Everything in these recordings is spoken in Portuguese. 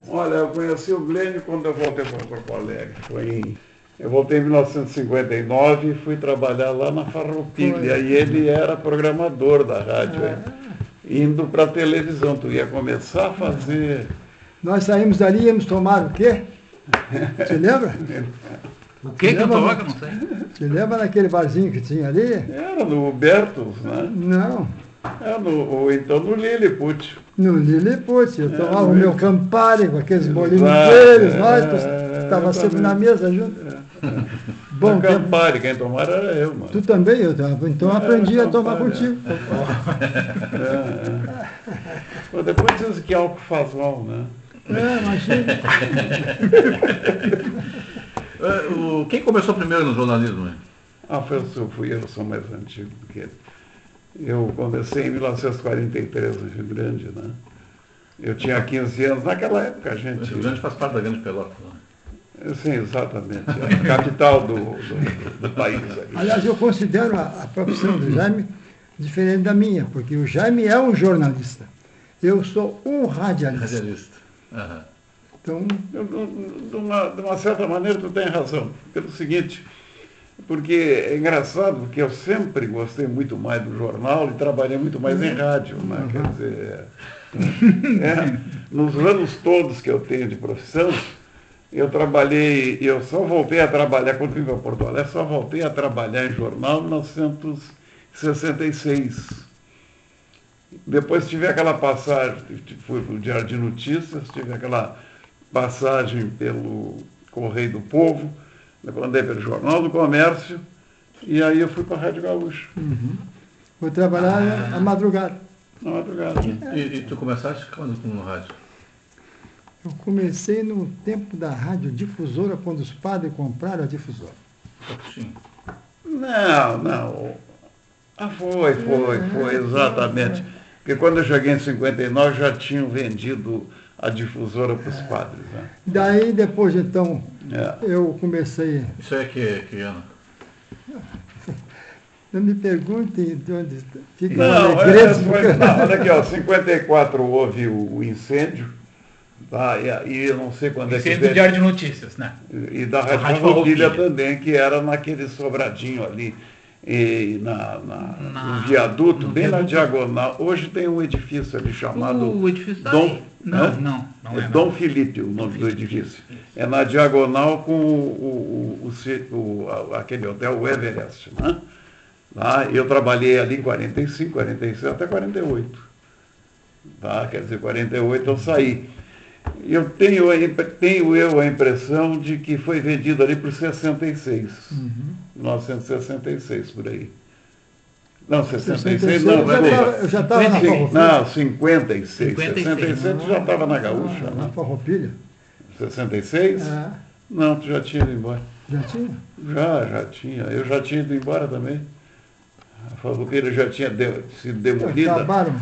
Olha, eu conheci o Glênio quando eu voltei para Porto Alegre. Eu voltei em 1959 e fui trabalhar lá na Farroupilha. E ele era programador da rádio, indo para a televisão. Tu ia começar a fazer... Nós saímos dali e íamos tomar o quê? Você lembra? O que eu tomava, que eu não sei. Você lembra naquele barzinho que tinha ali? Era no Bertos, né? Não. Ou então no Lilliput. No Lilliput. Eu tomava o meu Campari com aqueles bolinhos Exato, deles. Nós estávamos sempre na mesa junto. Bom, Campari, quem tomara era eu, mano. Tu também? Então eu aprendi a tomar contigo. Pô, depois dizem que álcool faz mal, né? Imagina. Quem começou primeiro no jornalismo? Eu sou mais antigo do que ele. Eu comecei em 1943 no Rio Grande, né? Eu tinha 15 anos, naquela época a gente... O Rio Grande faz parte da Grande Pelota, né? Sim, exatamente. A capital do país. Aliás, eu considero a profissão do Jaime diferente da minha, porque o Jaime é um jornalista. Eu sou um radialista. Radialista. Uhum. Então, de uma certa maneira, tu tem razão. Pelo seguinte, porque é engraçado, porque eu sempre gostei muito mais do jornal e trabalhei muito mais em rádio. Né? Quer dizer, nos anos todos que eu tenho de profissão, eu só voltei a trabalhar, quando vim para Porto Alegre, só voltei a trabalhar em jornal em 1966. Depois tive aquela passagem, fui para o Diário de Notícias, tive aquela passagem pelo Correio do Povo, andei pelo Jornal do Comércio, e aí eu fui para a Rádio Gaúcha. Uhum. Vou trabalhar à madrugada. Na madrugada. E tu começaste quando no rádio? Eu comecei no tempo da radiodifusora, quando os padres compraram a difusora. Sim. Não. Foi, exatamente. Porque quando eu cheguei em 59, já tinham vendido a difusora para os padres. Né? Daí, depois, então, eu comecei... Isso é que ano? Não me perguntem de onde fica o Alegrete. Olha aqui, 54 houve o incêndio. Tá, e eu não sei quando é que... Incêndio do Diário de Notícias, né? E da Rádio Farroupilha também, que era naquele sobradinho ali, no viaduto, bem na diagonal. Hoje tem um edifício ali chamado... O edifício Dom... Não é. Dom Felipe, o nome do edifício. É na diagonal com aquele hotel, o Everest, né? Lá, eu trabalhei ali em 45, 46, até 48. Tá? Quer dizer, 48 eu saí. Eu tenho a impressão de que foi vendido ali por 66. 1966, por aí. Não, 66 não. Eu já estava na Farroupilha. Não, 56. 67 tu já estava na Gaúcha. Na Farroupilha. 66? Não, tu já tinha ido embora. Já tinha? Já tinha. Eu já tinha ido embora também. A Farroupilha já tinha sido demolida. Acabaram.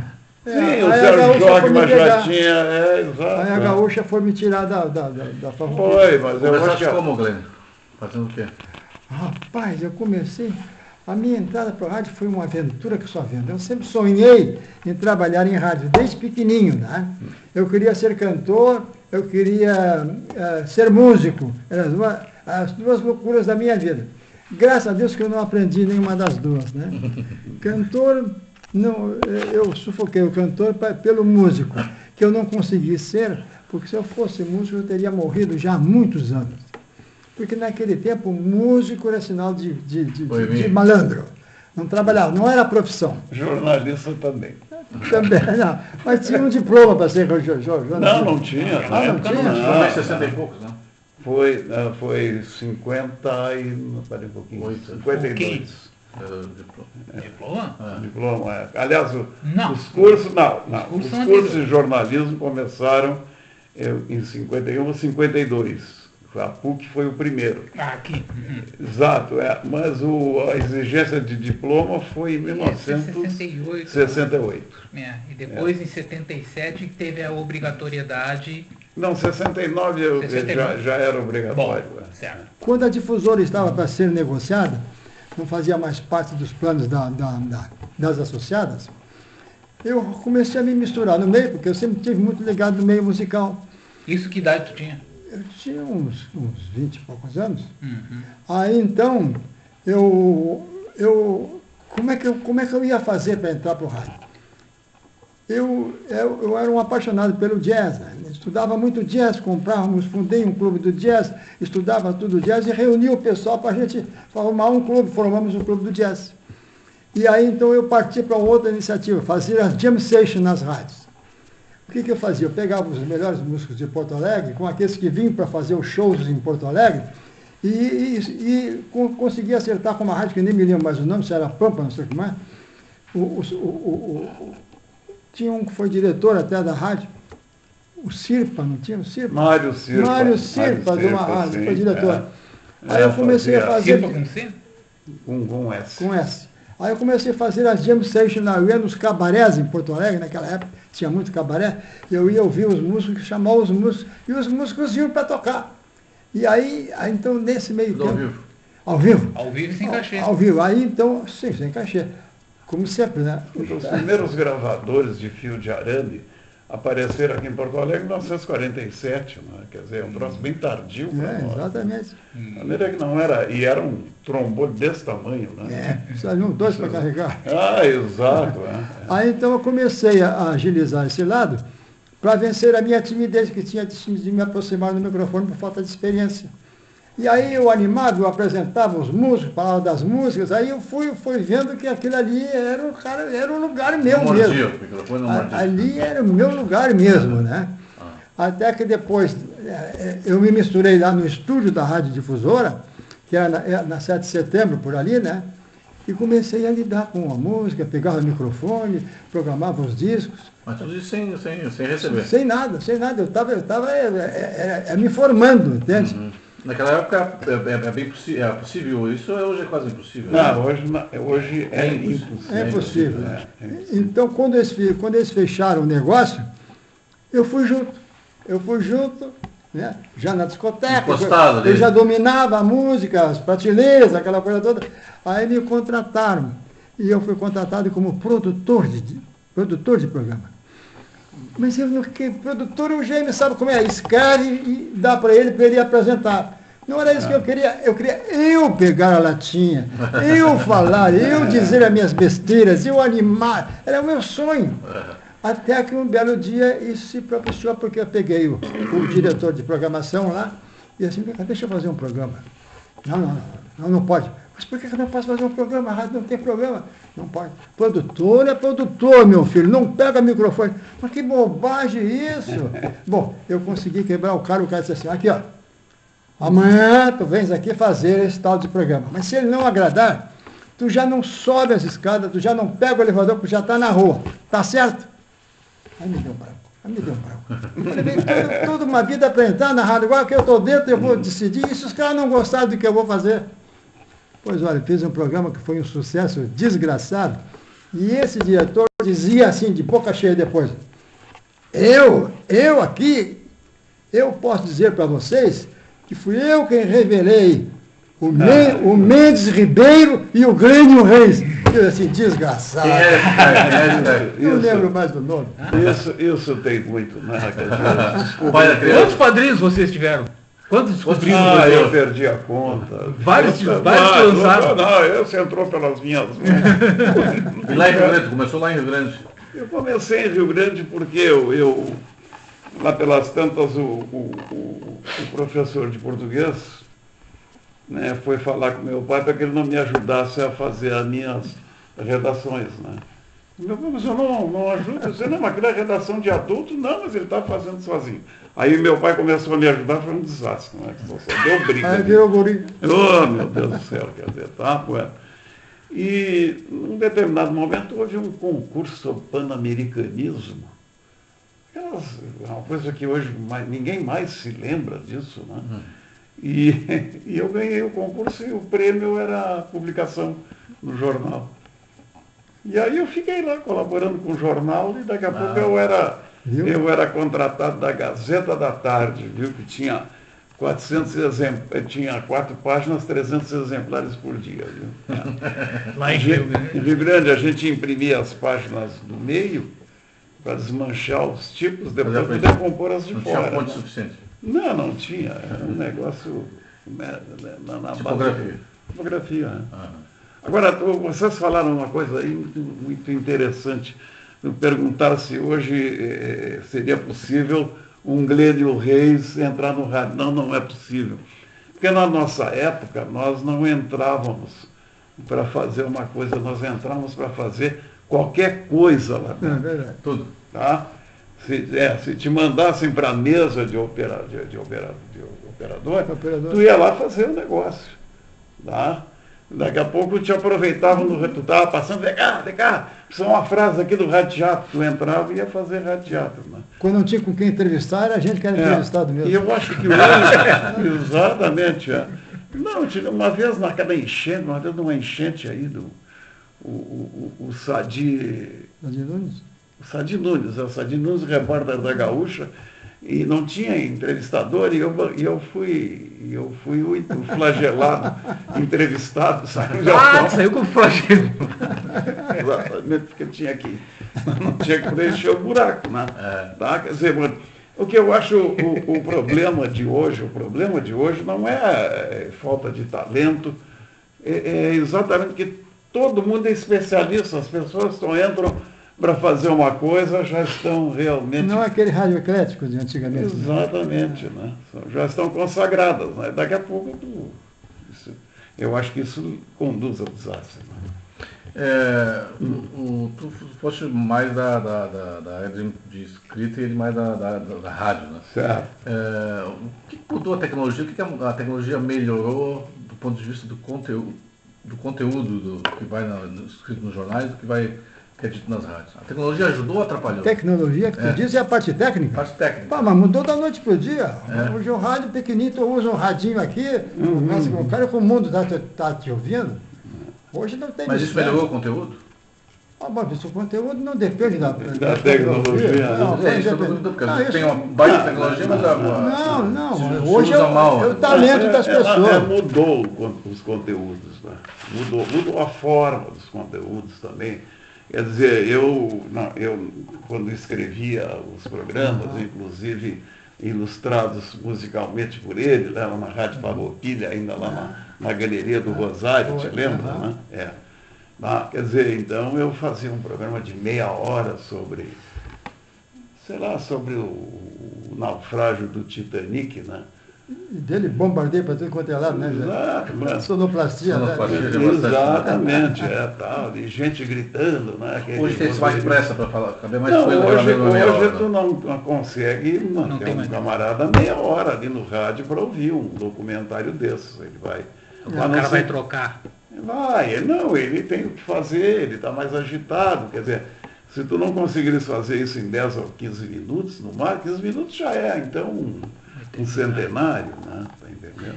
Sim, o Sérgio Jogma já tinha, exato. Aí a Gaúcha foi me tirar da Farroupilha. Foi, mas eu acho que... como, Glenn? Fazendo o quê? Rapaz, eu comecei... A minha entrada para o rádio foi uma aventura que só vendo. Eu sempre sonhei em trabalhar em rádio, desde pequenininho, né? Eu queria ser cantor, eu queria ser músico. Eram as duas loucuras da minha vida. Graças a Deus que eu não aprendi nenhuma das duas, né? Cantor... Não, eu sufoquei o cantor pelo músico, que eu não consegui ser, porque se eu fosse músico eu teria morrido já há muitos anos. Porque naquele tempo músico era sinal de malandro. Não trabalhava, não era profissão. Jornalista também. Também, não. Mas tinha um diploma para ser jornalista. Não tinha. Não tinha. Foi em 60 e poucos, não? Foi 50 e... Não, parei um pouquinho. 52. Diploma? Diploma, Aliás, os cursos de jornalismo começaram em 51 ou 52. A PUC foi o primeiro. Aqui. Exato, mas a exigência de diploma foi em 1968. E depois, em 77, teve a obrigatoriedade... Não, 69 já era obrigatório. Bom, certo. Quando a difusora estava para ser negociada, não fazia mais parte dos planos das associadas, eu comecei a me misturar no meio, porque eu sempre tive muito ligado no meio musical. Isso que idade tu tinha? Eu tinha uns 20 e poucos anos. Uhum. Aí então, como é que eu ia fazer para entrar para o rádio? Eu era um apaixonado pelo jazz, né? Estudava muito jazz, fundei um clube do jazz, estudava tudo jazz e reunia o pessoal para a gente formar um clube, formamos um clube do jazz. E aí então eu parti para outra iniciativa, fazer as jam sessions nas rádios. O que eu fazia? Eu pegava os melhores músicos de Porto Alegre, com aqueles que vinham para fazer os shows em Porto Alegre, e conseguia acertar com uma rádio que nem me lembro mais o nome, se era Pampa, não sei o que mais. Tinha um que foi diretor até da rádio, o Sirpa, não tinha o Sirpa? Mário Sirpa. Mário Sirpa, de uma rádio, sim, foi diretor. É. Aí eu comecei a fazer... Sirpa com C? Com S. Com S. Aí eu comecei a fazer as jam sessions nos cabarés em Porto Alegre, naquela época, tinha muito cabaré, eu ia ouvir os músicos, chamar os músicos, e os músicos iam para tocar. E aí então, nesse meio tempo... Ao vivo? Ao vivo. Ao vivo sem cachê. Ao vivo. Aí então, sim, sem cachê. Como sempre, né? Os primeiros gravadores de fio de arame apareceram aqui em Porto Alegre em 1947, né? Quer dizer, um troço bem tardio para nós. Exatamente. De maneira que não era, e era um trombone desse tamanho, né? Precisavam dois para carregar. Ah, exato. Aí então eu comecei a agilizar esse lado para vencer a minha timidez, que tinha de me aproximar do microfone por falta de experiência. E aí eu animado, eu apresentava os músicos, falava das músicas, aí eu fui vendo que aquilo ali era o lugar meu mesmo. Ali era o meu lugar mesmo, né? Até que depois eu me misturei lá no estúdio da Rádio Difusora, que era na 7 de setembro, por ali, né? E comecei a lidar com a música, pegava o microfone, programava os discos. Mas tudo isso sem receber? Sem nada. Eu estava me formando, entende? Uhum. Naquela época é possível, isso hoje é quase impossível. Não, hoje é impossível. É possível. Então, quando eles fecharam o negócio, eu fui junto, né? Já na discoteca. Eu já dominava a música, as prateleiras, aquela coisa toda. Aí me contrataram. E eu fui contratado como produtor de programa. Mas eu não fiquei produtor, o Jaime sabe como é, escreve e dá para ele apresentar. Não era isso que eu queria eu pegar a latinha, eu falar, eu dizer as minhas besteiras, eu animar, era o meu sonho. Até que um belo dia isso se propiciou, porque eu peguei o diretor de programação lá e assim, deixa eu fazer um programa. Não pode. Mas por que eu não posso fazer um programa? A rádio não tem programa. Não pode. Produtor é produtor, meu filho. Não pega microfone. Mas que bobagem isso. Bom, eu consegui quebrar o cara disse assim, aqui ó, amanhã tu vens aqui fazer esse tal de programa. Mas se ele não agradar, tu já não sobe as escadas, tu já não pega o elevador, porque já está na rua. Tá certo? Aí me deu um branco. Eu levei toda uma vida para entrar na rádio. Agora que eu estou dentro, eu vou decidir. E se os caras não gostarem do que eu vou fazer? Pois olha, fiz um programa que foi um sucesso desgraçado, e esse diretor dizia assim, de boca cheia depois, eu aqui, eu posso dizer para vocês que fui eu quem revelei o Mendes Ribeiro e o Grêmio Reis. Eu assim, desgraçado. Não lembro mais do nome. Isso tem muito, né? Quantos padrinhos vocês tiveram? Quantos descobriram? Eu perdi a conta. Vários que lançaram. Não, você entrou pelas minhas mãos. E lá em Rio Grande, começou lá em Rio Grande? Eu comecei em Rio Grande porque eu lá pelas tantas, o professor de português, né, foi falar com meu pai para que ele não me ajudasse a fazer as minhas redações, né? Meu pai, mas eu não ajudo, você não, mas aquilo é redação de adulto, não, mas ele está fazendo sozinho. Aí meu pai começou a me ajudar, foi um desastre, né? Só deu briga. Aí virou guri. Oh, meu Deus do céu, quer dizer, tá, poeta. E, num determinado momento, houve um concurso sobre pan-americanismo. Uma coisa que hoje ninguém mais se lembra disso, né? E eu ganhei o concurso e o prêmio era a publicação no jornal. E aí eu fiquei lá colaborando com o jornal e daqui a pouco eu era contratado da Gazeta da Tarde, viu? Que tinha 400 exemplares, tinha 4 páginas, 300 exemplares por dia, viu? Lá em Rio Grande. Em Rio Grande a gente imprimia as páginas do meio, para desmanchar os tipos, depois Mas poder compor as de não fora. tinha fonte Né? suficiente. Não tinha. Era um negócio na Tipografia. base. Tipografia. Né? Ah. Agora, vocês falaram uma coisa aí muito interessante. Me perguntaram se hoje seria possível um Glênio Reis entrar no rádio. Não, não é possível. Porque na nossa época nós não entrávamos para fazer uma coisa, nós entrávamos para fazer qualquer coisa lá É dentro. verdade. Tudo. Tá? Se te mandassem para a mesa de operador, tu ia lá fazer o negócio. Tá? Daqui a pouco te aproveitavam, tu estava passando, vem cá, precisa uma frase aqui do rádio teatro. Tu entrava e ia fazer rádio teatro. Né? Quando não tinha com quem entrevistar, era a gente que era entrevistado mesmo. E eu acho que hoje, exatamente. Não, uma vez naquela enchente, numa enchente aí o Sadi Nunes? O Sadi Nunes, repórter da Gaúcha, e não tinha entrevistador, e eu fui o flagelado entrevistado. Saiu com flagelo. Exatamente, porque não tinha que preencher o buraco, né? Tá? Quer dizer, o que eu acho o problema de hoje não é falta de talento, é exatamente que todo mundo é especialista, as pessoas entram para fazer uma coisa, já estão realmente... Não é aquele rádio eclético de antigamente. Exatamente, né? Já estão consagradas. Né? Daqui a pouco, eu acho que isso conduz ao desastre. Né? Tu foste mais da área de escrita e ele mais da rádio, né? Certo. O que mudou a tecnologia? O que a tecnologia melhorou do ponto de vista do conteúdo que vai escrito nos jornais, do que é dito nas rádios? A tecnologia ajudou ou atrapalhou? Tecnologia que tu diz é a parte técnica? Parte técnica. Pá, mas mudou da noite pro dia. Hoje o rádio pequenito, tu usa um radinho aqui, o cara com o mundo tá te ouvindo. Hoje não tem. Mas isso melhorou o conteúdo? Mas o conteúdo não depende da tecnologia. Isso eu estou perguntando, porque tem uma baita tecnologia, mas não. Hoje é o talento das pessoas. Mudou os conteúdos, né? Mudou a forma dos conteúdos também. Quer dizer, eu quando escrevia os programas, inclusive ilustrados musicalmente por ele, lá na Rádio Farroupilha, ainda lá na Galeria do Rosário, te lembra? Né? Quer dizer, então eu fazia um programa de meia hora sobre o naufrágio do Titanic, né? Dele bombardeia para tudo quanto é lado, né? Exato, sonoplastia. Exatamente, tal, e gente gritando, né? Hoje tem mais pressa para falar, caber mais não, coisa. Hoje tu não consegue manter um camarada meia hora ali no rádio para ouvir um documentário desses. Ele vai. O cara vai trocar. Ele tem o que fazer, ele está mais agitado, quer dizer, se tu não conseguires fazer isso em 10 ou 15 minutos, no mar, 15 minutos já é, então, um centenário, né? Tá entendendo?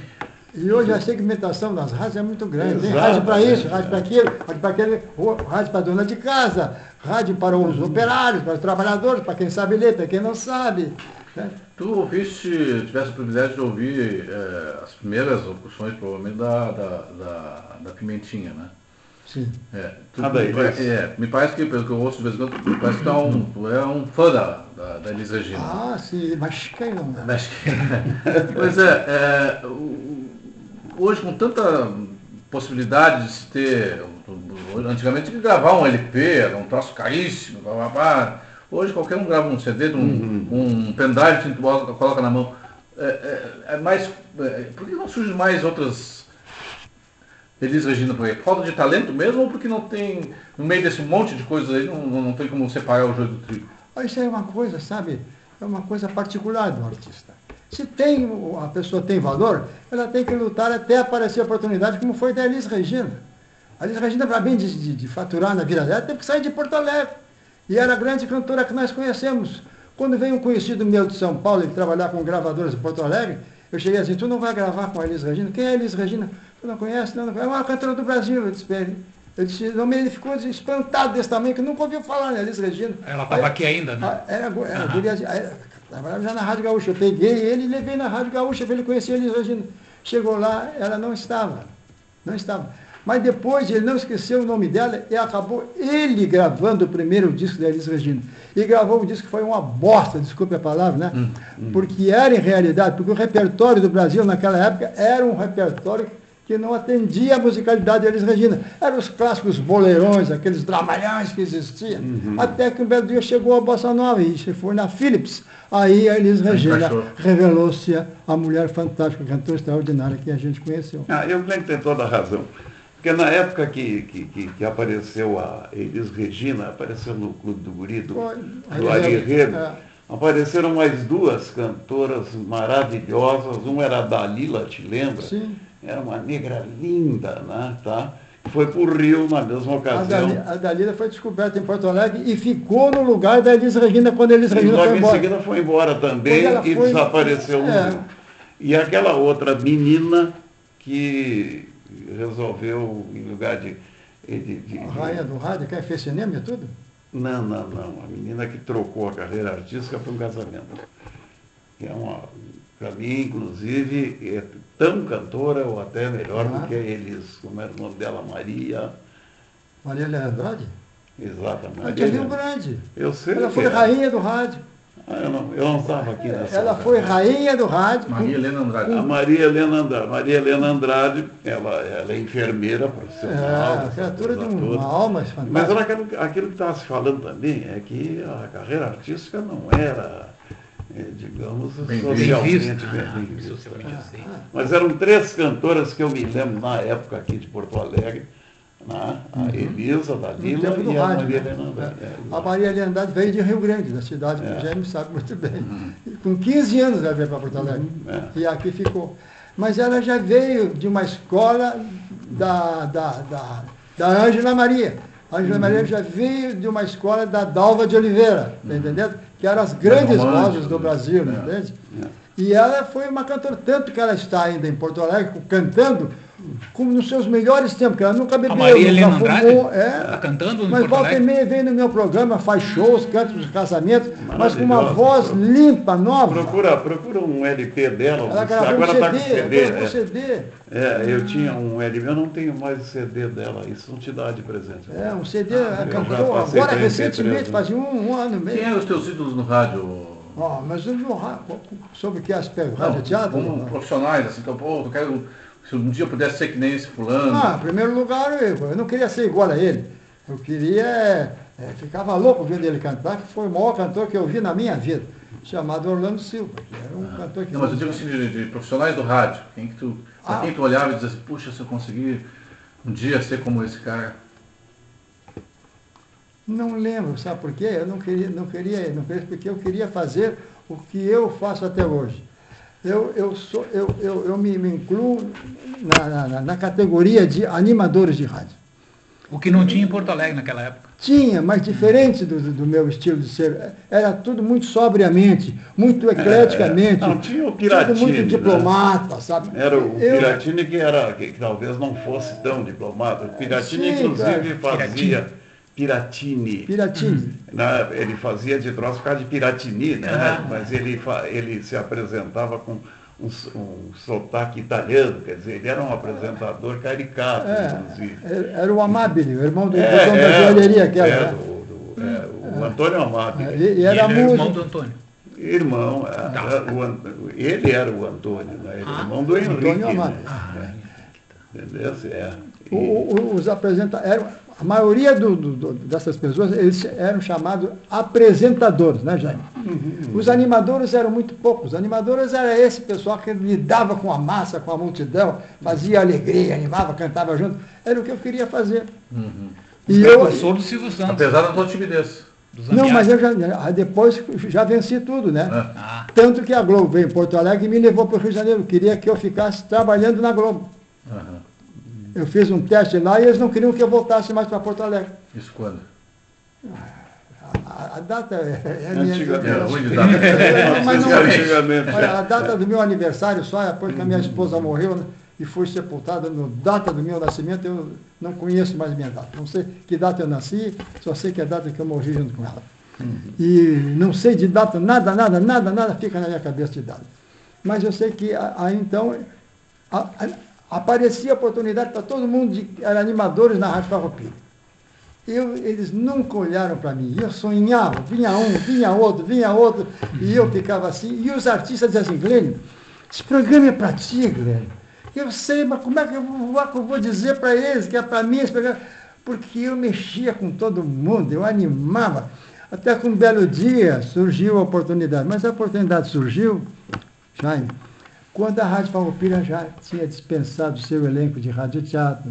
E hoje a segmentação das rádios é muito grande. Tem Exato, rádio para isso, rádio para aquilo, rádio para aquele, rádio para a dona de casa, rádio para os operários, para os trabalhadores, para quem sabe ler, para quem não sabe. Né? Tu tivesse o privilégio de ouvir as primeiras locuções, provavelmente, da Pimentinha, né? Sim. Me parece que, pelo que eu ouço de vez em quando, me parece que tu é um fã da Elis Regina. Ah, sim, mas quem não é? Pois hoje com tanta possibilidade de se ter, antigamente de gravar um LP, era um troço caríssimo, hoje qualquer um grava um CD, um pendrive, coloca na mão. Por que não surgem mais outras Elis Regina por aí? Falta de talento mesmo ou porque não tem, no meio desse monte de coisas aí, não tem como separar o joio do trigo? Isso é uma coisa, sabe, é uma coisa particular do artista. Se a pessoa tem valor, ela tem que lutar até aparecer a oportunidade, como foi da Elis Regina. A Elis Regina, para bem de faturar na vida dela, teve que sair de Porto Alegre. E era a grande cantora que nós conhecemos. Quando veio um conhecido meu de São Paulo, ele trabalhar com gravadoras de Porto Alegre, eu cheguei assim, tu não vai gravar com a Elis Regina? Quem é a Elis Regina? Tu não conhece? Não, é uma cantora do Brasil, eu disse para ele. Ele ficou espantado desse tamanho, que nunca ouviu falar na Elis Regina. Ela estava aqui ainda, né? Trabalhava já na Rádio Gaúcha. Eu peguei ele e levei na Rádio Gaúcha para ele conhecer a Elis Regina. Chegou lá, ela não estava. Não estava. Mas depois ele não esqueceu o nome dela e acabou ele gravando o primeiro disco da Elis Regina. E gravou um disco que foi uma bosta, desculpe a palavra, né? Porque era em realidade, porque o repertório do Brasil naquela época era um repertório que não atendia a musicalidade de Elis Regina. Eram os clássicos boleirões, aqueles dramalhões que existiam. Até que um belo dia chegou a Bossa Nova e foi na Philips. Aí a Elis Regina revelou-se a mulher fantástica, cantora extraordinária que a gente conheceu. Eu creio que tem toda a razão. Porque na época que apareceu a Elis Regina, apareceu no Clube do Guri, do Ari Rego, apareceram mais duas cantoras maravilhosas. Uma era a Dalila, te lembra? Sim. Era uma negra linda, né? Tá? Foi para o Rio na mesma ocasião. A Dalila foi descoberta em Porto Alegre e ficou no lugar da Elis Regina quando a Elis Regina foi embora. Logo em seguida foi embora também e desapareceu no Rio. E aquela outra menina que resolveu, em lugar de a rainha do rádio, que fez cinema e tudo? Não. A menina que trocou a carreira artística para um casamento. Que para mim, inclusive, é tão cantora ou até melhor do que eles. Como era o nome dela? Maria Helena Andrade? Exatamente. De Rio Grande. Eu sei. Ela foi rainha do rádio. Eu não estava aqui nessa. Ela foi rainha do rádio. Maria Helena Andrade. A Maria Helena Andrade, ela é enfermeira profissional. Criatura de uma alma fantástica. Mas aquilo que estava se falando também é que a carreira artística não era, digamos, socialmente bem vista. Mas eram três cantoras que eu me lembro na época aqui de Porto Alegre. A Elisa, a Dalila e a Maria Helena Andrade. A Maria Helena Andrade veio de Rio Grande, da cidade que o Jaime sabe muito bem. Com 15 anos ela veio para Porto Alegre. E aqui ficou. Mas ela já veio de uma escola da Ângela Maria. A Ângela Maria já veio de uma escola da Dalva de Oliveira, tá entendendo? Que eram as grandes vozes do Brasil, entende? E ela foi uma cantora, tanto que ela está ainda em Porto Alegre, cantando, como nos seus melhores tempos, que ela nunca bebeu, Maria Helena Andrade está cantando no mas Porto volta e Alegre? meia vem no meu programa, faz shows, canta nos casamentos, mas com uma voz limpa, nova. Procura um LP dela. Ela gravou agora um está com CD, CD. Eu tinha um LP, eu não tenho mais o CD dela, isso não te dá de presente. Um CD, ela cantou agora recentemente, faz um ano mesmo. Quem eram os teus ídolos no rádio? Mas sobre o que aspecto? Rádio teatro? Como profissionais, assim, eu quero, se um dia eu pudesse ser que nem esse fulano. Em primeiro lugar, eu não queria ser igual a ele. Eu queria, ficava louco vendo ele cantar, que foi o maior cantor que eu vi na minha vida, chamado Orlando Silva, que era um cantor que... Não, mas eu digo assim, de profissionais do rádio, quem tu olhava e dizia assim, puxa, se eu conseguir um dia ser como esse cara... Não lembro, sabe por quê? Eu não queria, porque eu queria fazer o que eu faço até hoje. Eu me incluo na categoria de animadores de rádio. O que não tinha em Porto Alegre naquela época. Tinha, mas diferente do meu estilo de ser. Era tudo muito sobriamente, muito ecleticamente. Não, tinha o Piratini. Tudo muito diplomata, sabe? Era o Piratini que talvez não fosse tão diplomata. O Piratini, inclusive, fazia... Piratini. Ele fazia de troço por causa de Piratini, né? Mas ele se apresentava com um sotaque italiano, quer dizer, ele era um apresentador caricato, inclusive. Era o Amabile, o irmão do dono da joalheria. O Antônio Amabile. Ele era irmão do Antônio. Irmão, ele era o Antônio, né? Ele era irmão do Henrique. Antônio Amabile. Entendeu? Os apresentadores... A maioria dessas pessoas, eles eram chamados apresentadores, né, Jaime? Os animadores eram muito poucos. Os animadores era esse pessoal que lidava com a massa, com a multidão, fazia alegria, animava, cantava junto. Era o que eu queria fazer. E eu sou do Silvio Santos. Apesar da tua timidez. Não, mas eu depois já venci tudo, né? Tanto que a Globo veio em Porto Alegre e me levou para o Rio de Janeiro. Queria que eu ficasse trabalhando na Globo. Eu fiz um teste lá e eles não queriam que eu voltasse mais para Porto Alegre. Isso quando? A data é minha. A data do meu aniversário, só depois que a minha esposa morreu, né, e foi sepultada no data do meu nascimento, eu não conheço mais minha data. Não sei que data eu nasci, só sei que é a data que eu morri junto com ela. E não sei de data, nada fica na minha cabeça de data. Mas eu sei que aí então... Aparecia oportunidade para todo mundo, eram animadores na Rádio Farroupilha. Eles nunca olharam para mim. Eu sonhava, vinha um, vinha outro, e eu ficava assim. E os artistas diziam assim, Glênio, esse programa é para ti, Glênio. Eu sei, mas como é que eu vou dizer para eles que é para mim esse programa? Porque eu mexia com todo mundo, eu animava. Até que um belo dia surgiu a oportunidade. Mas a oportunidade surgiu, Jaime, quando a Rádio Farroupilha já tinha dispensado o seu elenco de radioteatro.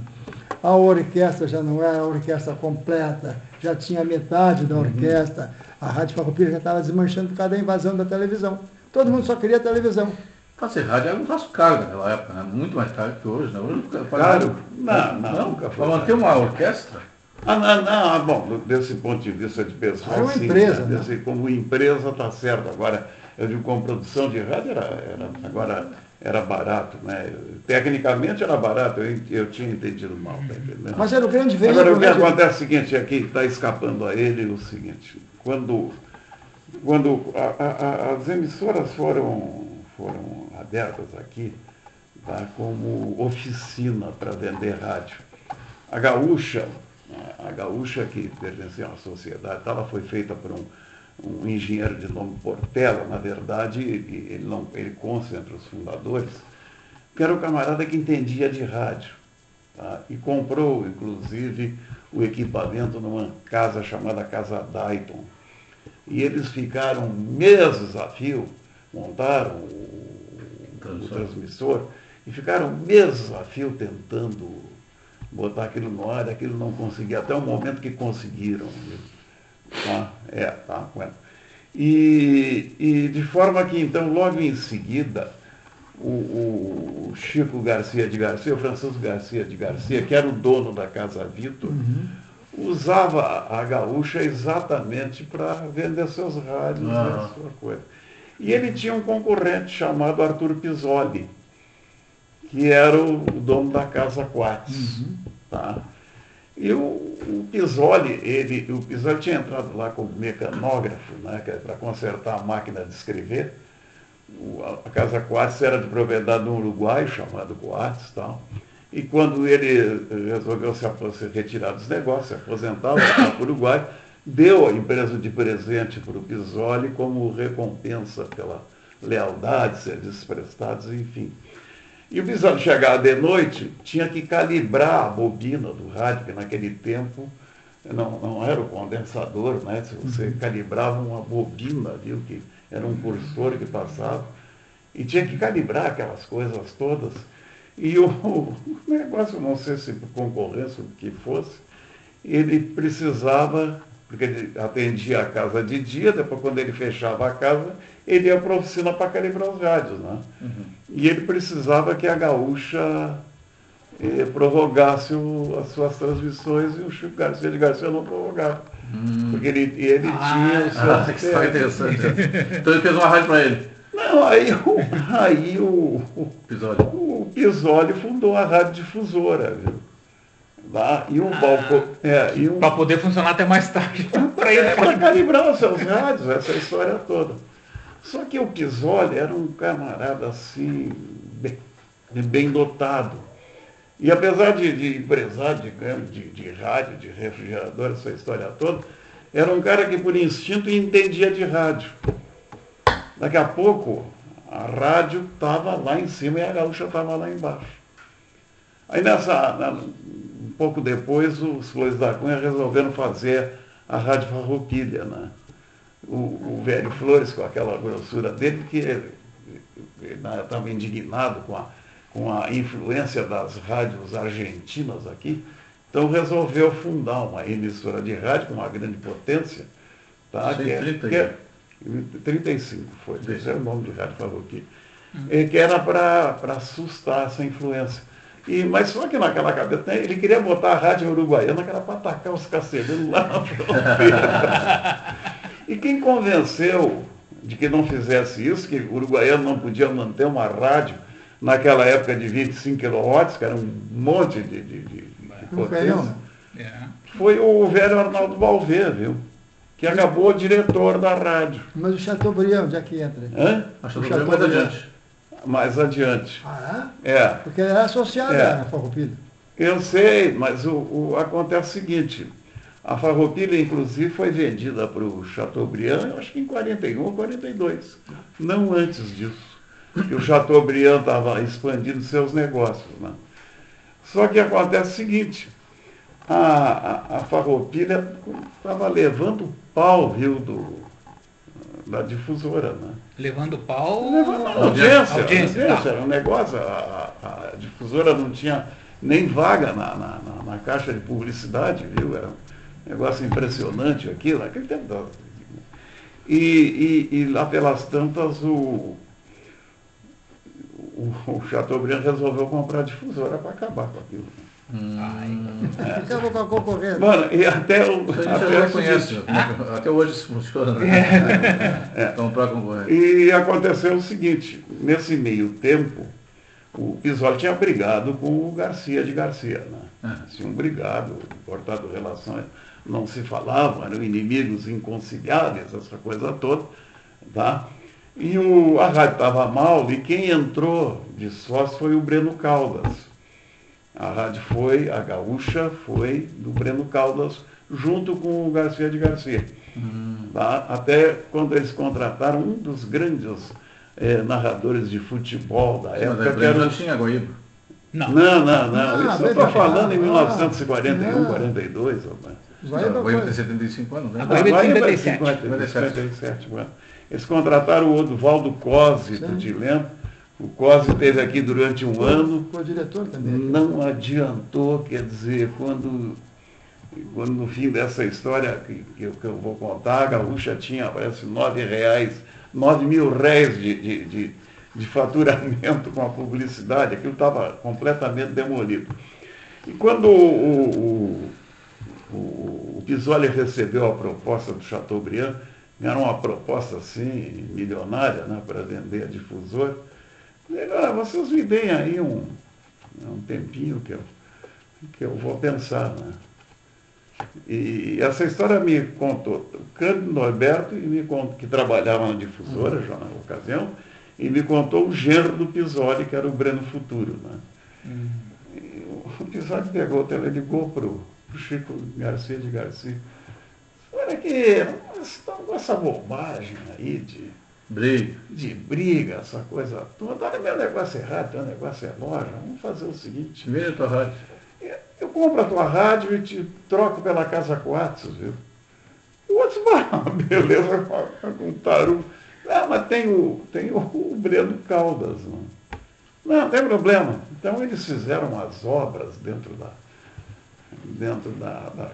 A orquestra já não era a orquestra completa, já tinha metade da orquestra. A Rádio Farroupilha já estava desmanchando por causa da invasão da televisão. Todo mundo só queria televisão. Fazer rádio era um troço caro naquela época, né? Muito mais caro que hoje, né? Hoje Caro? Não, nunca foi. Para manter uma orquestra? Bom, desse ponto de vista de pessoal, era uma sim, empresa, né? Como empresa está certo. Agora, eu digo, como produção de rádio era barato, né? Tecnicamente era barato, eu tinha entendido mal, tá entendendo? Mas era o grande veículo. Agora, o que acontece é o seguinte, aqui está escapando a ele o seguinte, quando as emissoras foram abertas aqui, tá, como oficina para vender rádio, a Gaúcha que pertencia a uma sociedade, ela foi feita por um engenheiro de nome Portela, na verdade, ele consta entre os fundadores, que era um camarada que entendia de rádio, tá? E comprou, inclusive, o equipamento numa casa chamada Casa Dayton. E eles ficaram meses a fio, montaram o transmissor, e ficaram meses a fio tentando botar aquilo no ar, aquilo não conseguia, até o momento que conseguiram. E de forma que, então, logo em seguida, o Chico Garcia de Garcia, o Francisco Garcia de Garcia, que era o dono da Casa Vitor, usava a Gaúcha exatamente para vender seus rádios, a sua coisa. E ele tinha um concorrente chamado Arthur Pisoli, que era o dono da Casa Quatz. Tá? E o Pisoli tinha entrado lá como mecanógrafo, né, para consertar a máquina de escrever. A Casa Quatz era de propriedade de um uruguaio chamado Quatz, tal. E quando ele resolveu se retirar dos negócios, se aposentar, voltar para o Uruguai, deu a empresa de presente para o Pisoli como recompensa pela lealdade, serviços prestados, enfim. E o Pisoli chegava de noite, tinha que calibrar a bobina do rádio, porque naquele tempo não era o condensador, né? Se você calibrava uma bobina, viu, que era um cursor que passava, e tinha que calibrar aquelas coisas todas. E o negócio, não sei se por concorrência ou o que fosse, ele precisava, porque ele atendia a casa de dia, depois quando ele fechava a casa, ele ia para a oficina para calibrar os rádios, né? E ele precisava que a Gaúcha prorrogasse as suas transmissões, e o Chico Garcia de Garcia não prorrogava. Porque ele tinha o seu... Que história interessante. Então ele fez uma rádio para ele. Não, aí o Pisoli fundou a Rádio Difusora, viu? Lá, e um balcão... Para poder funcionar até mais tarde. Para calibrar os seus rádios, essa história toda. Só que o Pisoli era um camarada assim, bem dotado. E apesar de empresário, digamos, de rádio, de refrigerador, essa história toda, era um cara que por instinto entendia de rádio. Daqui a pouco, a rádio estava lá em cima e a Gaúcha estava lá embaixo. Aí um pouco depois, os Flores da Cunha resolveram fazer a Rádio Farroupilha, né? O velho Flores, com aquela grossura dele, que estava indignado com a influência das rádios argentinas aqui, então resolveu fundar uma emissora de rádio com uma grande potência, tá? 35 foi, esse é o nome de Rádio Farroupilha, que era para assustar essa influência. Mas só que naquela cabeça, né, ele queria botar a rádio uruguaiana, que era para atacar os carcereiros lá na fronteira. E quem convenceu de que não fizesse isso, que o uruguaiano não podia manter uma rádio naquela época de 25 kW, que era um monte de potência, foi o velho Arnaldo Balvê, viu? Que acabou diretor da rádio. Mas o Chateaubriand, onde é que entra? A Chateaubriand mais adiante. mais adiante. Ah, É. porque ela era associada à Farroupilha. Eu sei, mas acontece o seguinte, a Farroupilha, inclusive, foi vendida para o Chateaubriand, eu acho que em 41 ou 42, não antes disso, que o Chateaubriand estava expandindo seus negócios. Né? Só que acontece o seguinte, a Farroupilha estava levando pau, viu, da difusora, né? Levando pau. Levando audiência, tá. era um negócio, a difusora não tinha nem vaga na caixa de publicidade, viu? Era um negócio impressionante aquilo, naquele tempo. E lá pelas tantas o Chateaubriand resolveu comprar a difusora para acabar com aquilo. Acabou com a concorrência. Mano, e até o. Isso a gente já conhece, até hoje isso funciona, né? Comprar concorrente. E aconteceu o seguinte, nesse meio tempo, o Pisolle tinha brigado com o Garcia de Garcia, né? Tinham brigado, cortado relações, não se falavam, eram inimigos inconciliáveis, essa coisa toda, tá? E a rádio estava mal, e quem entrou de sócio foi o Breno Caldas. A rádio foi, a Gaúcha foi do Breno Caldas, junto com o Garcia de Garcia. Tá? Até quando eles contrataram um dos grandes narradores de futebol da época. Mas não tinha Guaíba. Não. Isso eu estou falando em 1941, 42. Guaíba tem 75 anos, né? A Guaíba tem 57. 57 anos. Eles contrataram o Oduvaldo Cosi, do Tileno. O Cosi esteve aqui durante um ano. Foi diretor também. Não adiantou, quer dizer, quando no fim dessa história que eu vou contar, a Gaúcha tinha, parece, R$9.000 de faturamento com a publicidade, aquilo estava completamente demolido. E quando o Pisolle recebeu a proposta do Chateaubriand, era uma proposta assim, milionária, né, para vender a difusora, ele disse, vocês me deem aí um tempinho que eu vou pensar, né? E essa história me contou o Cândido Norberto, que trabalhava na difusora já na ocasião, e me contou o genro do Pisolle, que era o Breno Futuro. Né? E o Pisolle ligou para o Chico Garcia de Garcia. Olha que essa bobagem aí de briga, essa coisa toda. Olha, meu negócio é rádio, teu negócio é loja. Vamos fazer o seguinte. Vende a tua rádio. Eu compro a tua rádio e te troco pela Casa Coates, viu? E o outro beleza, com tarugo. Mas tem o Breno Caldas. Não tem problema. Então eles fizeram as obras dentro da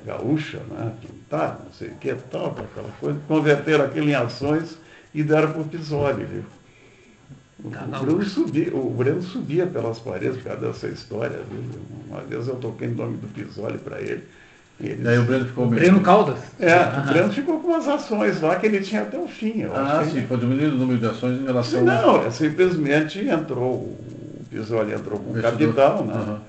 Gaúcha, né? Pintar, não sei o que, tal, aquela coisa, converteram aquilo em ações e deram para o Pisolle, viu? O Breno subia pelas paredes por causa dessa história, viu? Uma vez eu toquei em nome do Pisolle para ele. E aí o Breno ficou meio... Breno Caldas? O Breno ficou com umas ações lá que ele tinha até o fim. Sim, foi diminuindo o número de ações em relação... Não, simplesmente o Pisolle entrou com capital, né?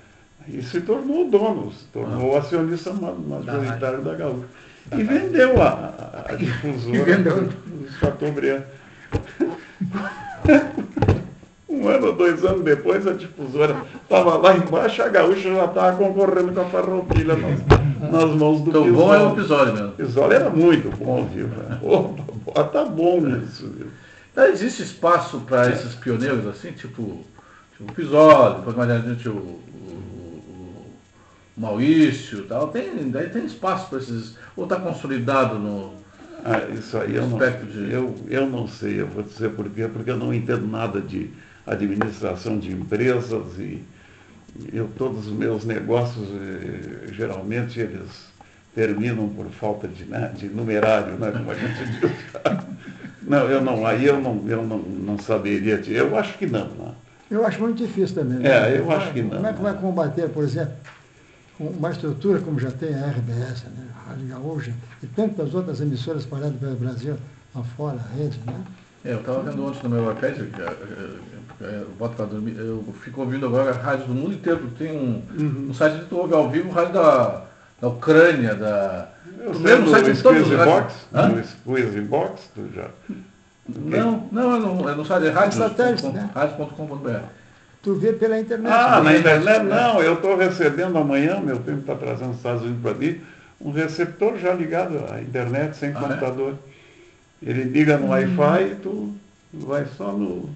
E se tornou dono, se tornou acionista majoritário da Gaúcha. E vendeu a difusora do Chateaubriand. Um ano ou 2 anos depois, a difusora estava lá embaixo, a Gaúcha já estava concorrendo com a Farroupilha nas mãos do Pisolle. Então, bom é o Pisolle mesmo. O Pisolle era muito bom, viu? Opa, tá bom isso, viu? Existe espaço para esses pioneiros assim, tipo o Pisolle, depois mais adiante o Maurício e tal, daí tem espaço para esses, ou está consolidado no isso aí eu não sei, eu vou dizer por quê, porque eu não entendo nada de administração de empresas e todos os meus negócios, geralmente eles terminam por falta de numerário, né, como a gente diz. Não, eu não saberia, eu acho que não, né? Eu acho muito difícil também. Né? Eu acho que não. Como é que vai combater, por exemplo, uma estrutura como já tem a RBS, né? A Rádio Gaúcha, e tantas outras emissoras espalhadas pelo Brasil, afora, a rede, né? Eu estava vendo ontem no meu iPad, eu boto para dormir, eu fico ouvindo agora a rádio do mundo inteiro, porque tem um site que tu ouve ao vivo, rádio da Ucrânia, o mesmo site de todos os rádios. O Squeeze Box, tu já... Não, é no site, é rádio. Satélite, né? Rádio.com.br. Tu vê pela internet. Na internet? Não, eu estou recebendo amanhã, meu primo está trazendo dos Estados Unidos para mim, um receptor já ligado à internet, sem computador. Ele liga no Wi-Fi e tu vai só no...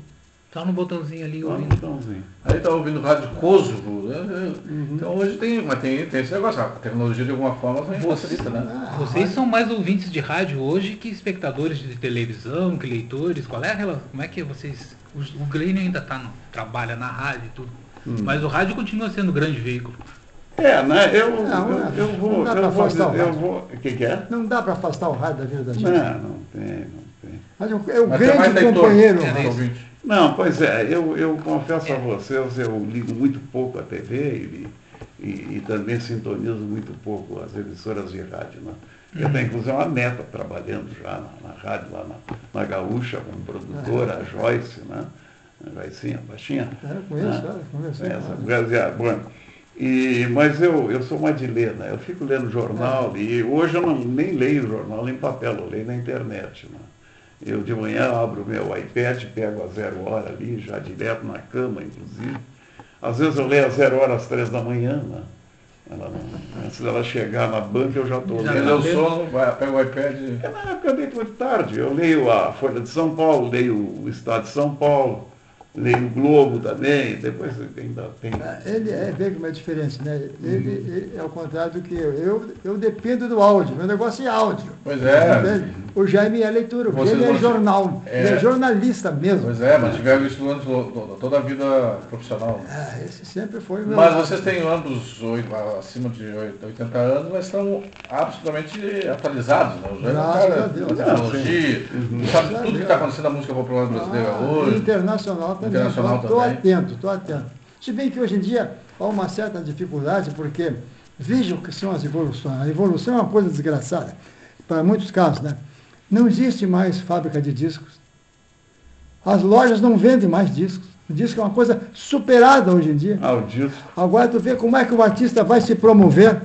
Só no botãozinho ali Só no ouvindo. botãozinho. Aí tá ouvindo rádio Kosovo, né? Então hoje tem esse negócio, a tecnologia de alguma forma facilita, né? Vocês são mais ouvintes de rádio hoje que espectadores de televisão, que leitores. Qual é a relação? Como é que vocês... O Glênio ainda trabalha na rádio e tudo. Mas o rádio continua sendo um grande veículo. Né? Eu não dá para afastar o rádio. O que é? Não dá para afastar o rádio da vida da gente. Não tem. Mas é o Mas grande companheiro. Não, pois é, eu confesso a vocês, eu ligo muito pouco a TV e também sintonizo muito pouco as emissoras de rádio. Né? Eu tenho inclusive uma neta trabalhando já na rádio, lá na Gaúcha, como produtora, a Joyce, né? A Joycinha, baixinha. Eu conheço, conversei com ela. Mas eu sou mais de ler, né? Eu fico lendo jornal e hoje eu nem leio jornal em papel, eu leio na internet. Né? Eu de manhã abro o meu iPad, pego a 0 hora ali, já direto na cama, inclusive. Às vezes eu leio a 0 hora às 3 da manhã, né? Antes dela chegar na banca, eu já estou lendo. Eu sono, pega o iPad. Na época eu deito muito tarde. Eu leio a Folha de São Paulo, leio o Estado de São Paulo, leio o Globo também, depois ainda tem... Ele vê como é a diferença, né? Ele é ao contrário do que eu dependo do áudio, meu negócio é áudio. Pois é. O Jaime é leitura, ele é jornal, ele é jornalista mesmo. Pois é, mas tiveram isso durante toda a vida profissional. Esse sempre foi o meu Mas lado. vocês têm ambos acima de 80 anos, mas estão absolutamente atualizados, né? Graças a Deus. Tecnologia, sabe tudo que está acontecendo na música popular brasileira hoje. Internacional também. Estou atento. Se bem que hoje em dia há uma certa dificuldade, porque vejam o que são as evoluções. A evolução é uma coisa desgraçada, para muitos casos, né? Não existe mais fábrica de discos. As lojas não vendem mais discos. O disco é uma coisa superada hoje em dia. O disco. Agora tu vê como é que o artista vai se promover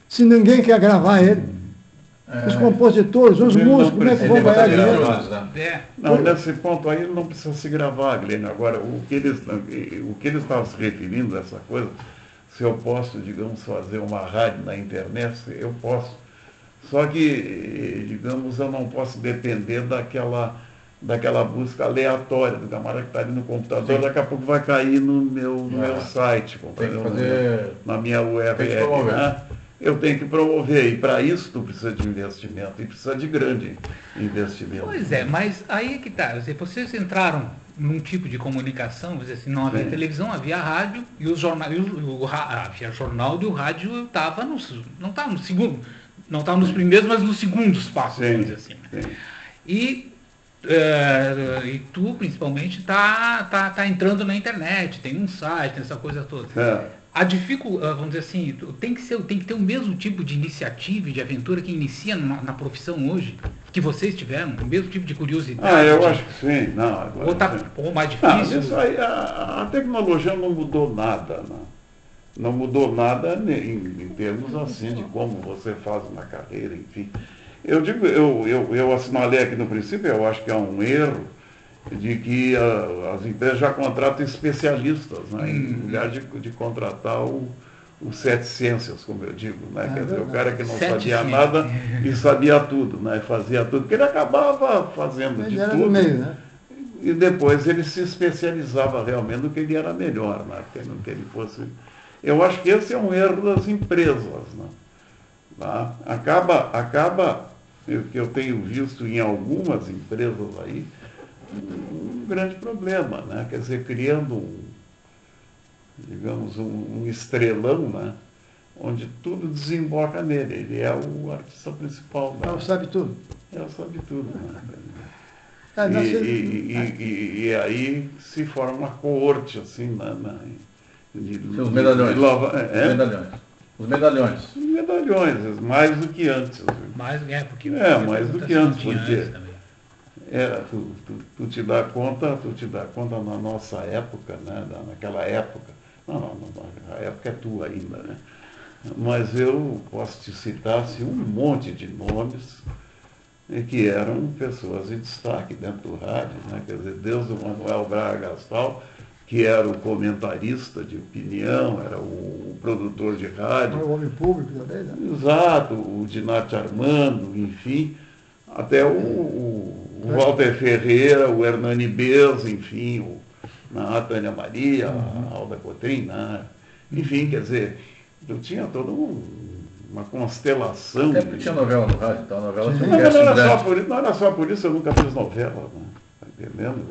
se ninguém quer gravar ele. Os compositores, os músicos, como é que vão ganhar dinheiro? Não, nesse ponto aí não precisa se gravar, Glênio. Agora, o que eles estavam se referindo a essa coisa, se eu posso, digamos, fazer uma rádio na internet, eu posso. Só que, digamos, eu não posso depender daquela busca aleatória do camarada que está ali no computador. Sim. Daqui a pouco vai cair no meu site, na minha URL. Né? Eu tenho que promover, e para isso tu precisa de investimento, e precisa de grande investimento. Pois é, mas aí é que está. Vocês entraram num tipo de comunicação, vamos dizer assim, não havia televisão, havia rádio, e os jornais, havia jornal e o rádio estava não estava no segundo, não estava nos primeiros, mas nos segundos passos, vamos dizer assim. Sim. E tu, principalmente, tá entrando na internet, tem um site, tem essa coisa toda. A dificuldade, vamos dizer assim, tem que ter o mesmo tipo de iniciativa e de aventura que inicia na profissão hoje, que vocês tiveram, o mesmo tipo de curiosidade. Eu acho que sim. Não, agora, ou mais difícil. Isso aí, a tecnologia não mudou nada, não mudou nada em termos assim de como você faz uma carreira, enfim. Eu assinalei aqui no princípio, eu acho que é um erro de que as empresas já contratam especialistas, né, em lugar de contratar o sete ciências, como eu digo, né? Quer dizer, o cara que não sabia nada e sabia tudo, né? Fazia tudo, porque ele acabava fazendo de tudo. No meio, né? E depois ele se especializava realmente no que ele era melhor, né? No que ele fosse. Eu acho que esse é um erro das empresas, né? Tá? Acaba, que eu tenho visto em algumas empresas aí, um grande problema, né? Quer dizer, criando digamos, um estrelão, né? Onde tudo desemboca nele. Ele é o artista principal. Né? Ele sabe tudo. Ele sabe tudo. Né? E aí se forma uma coorte, assim, os medalhões. Os medalhões. Os medalhões, mais do que antes. Mais do que antes, porque tu te dá conta na nossa época, né? Naquela época. Não, a época é tua ainda, né? Mas eu posso te citar assim, um monte de nomes que eram pessoas em destaque dentro do rádio, né? Quer dizer, desde o Manuel Braga Gastal, que era o comentarista de opinião, era o produtor de rádio. O homem público também, né? Exato, o Dinati Armando, enfim, até o Walter Ferreira, o Hernani Bez, enfim, a Tânia Maria, a Alda Cotrim, né? Enfim, quer dizer, eu tinha toda uma constelação. Até porque tinha novela no rádio, então a novela tinha não era só por isso, eu nunca fiz novela, né? Tá entendendo?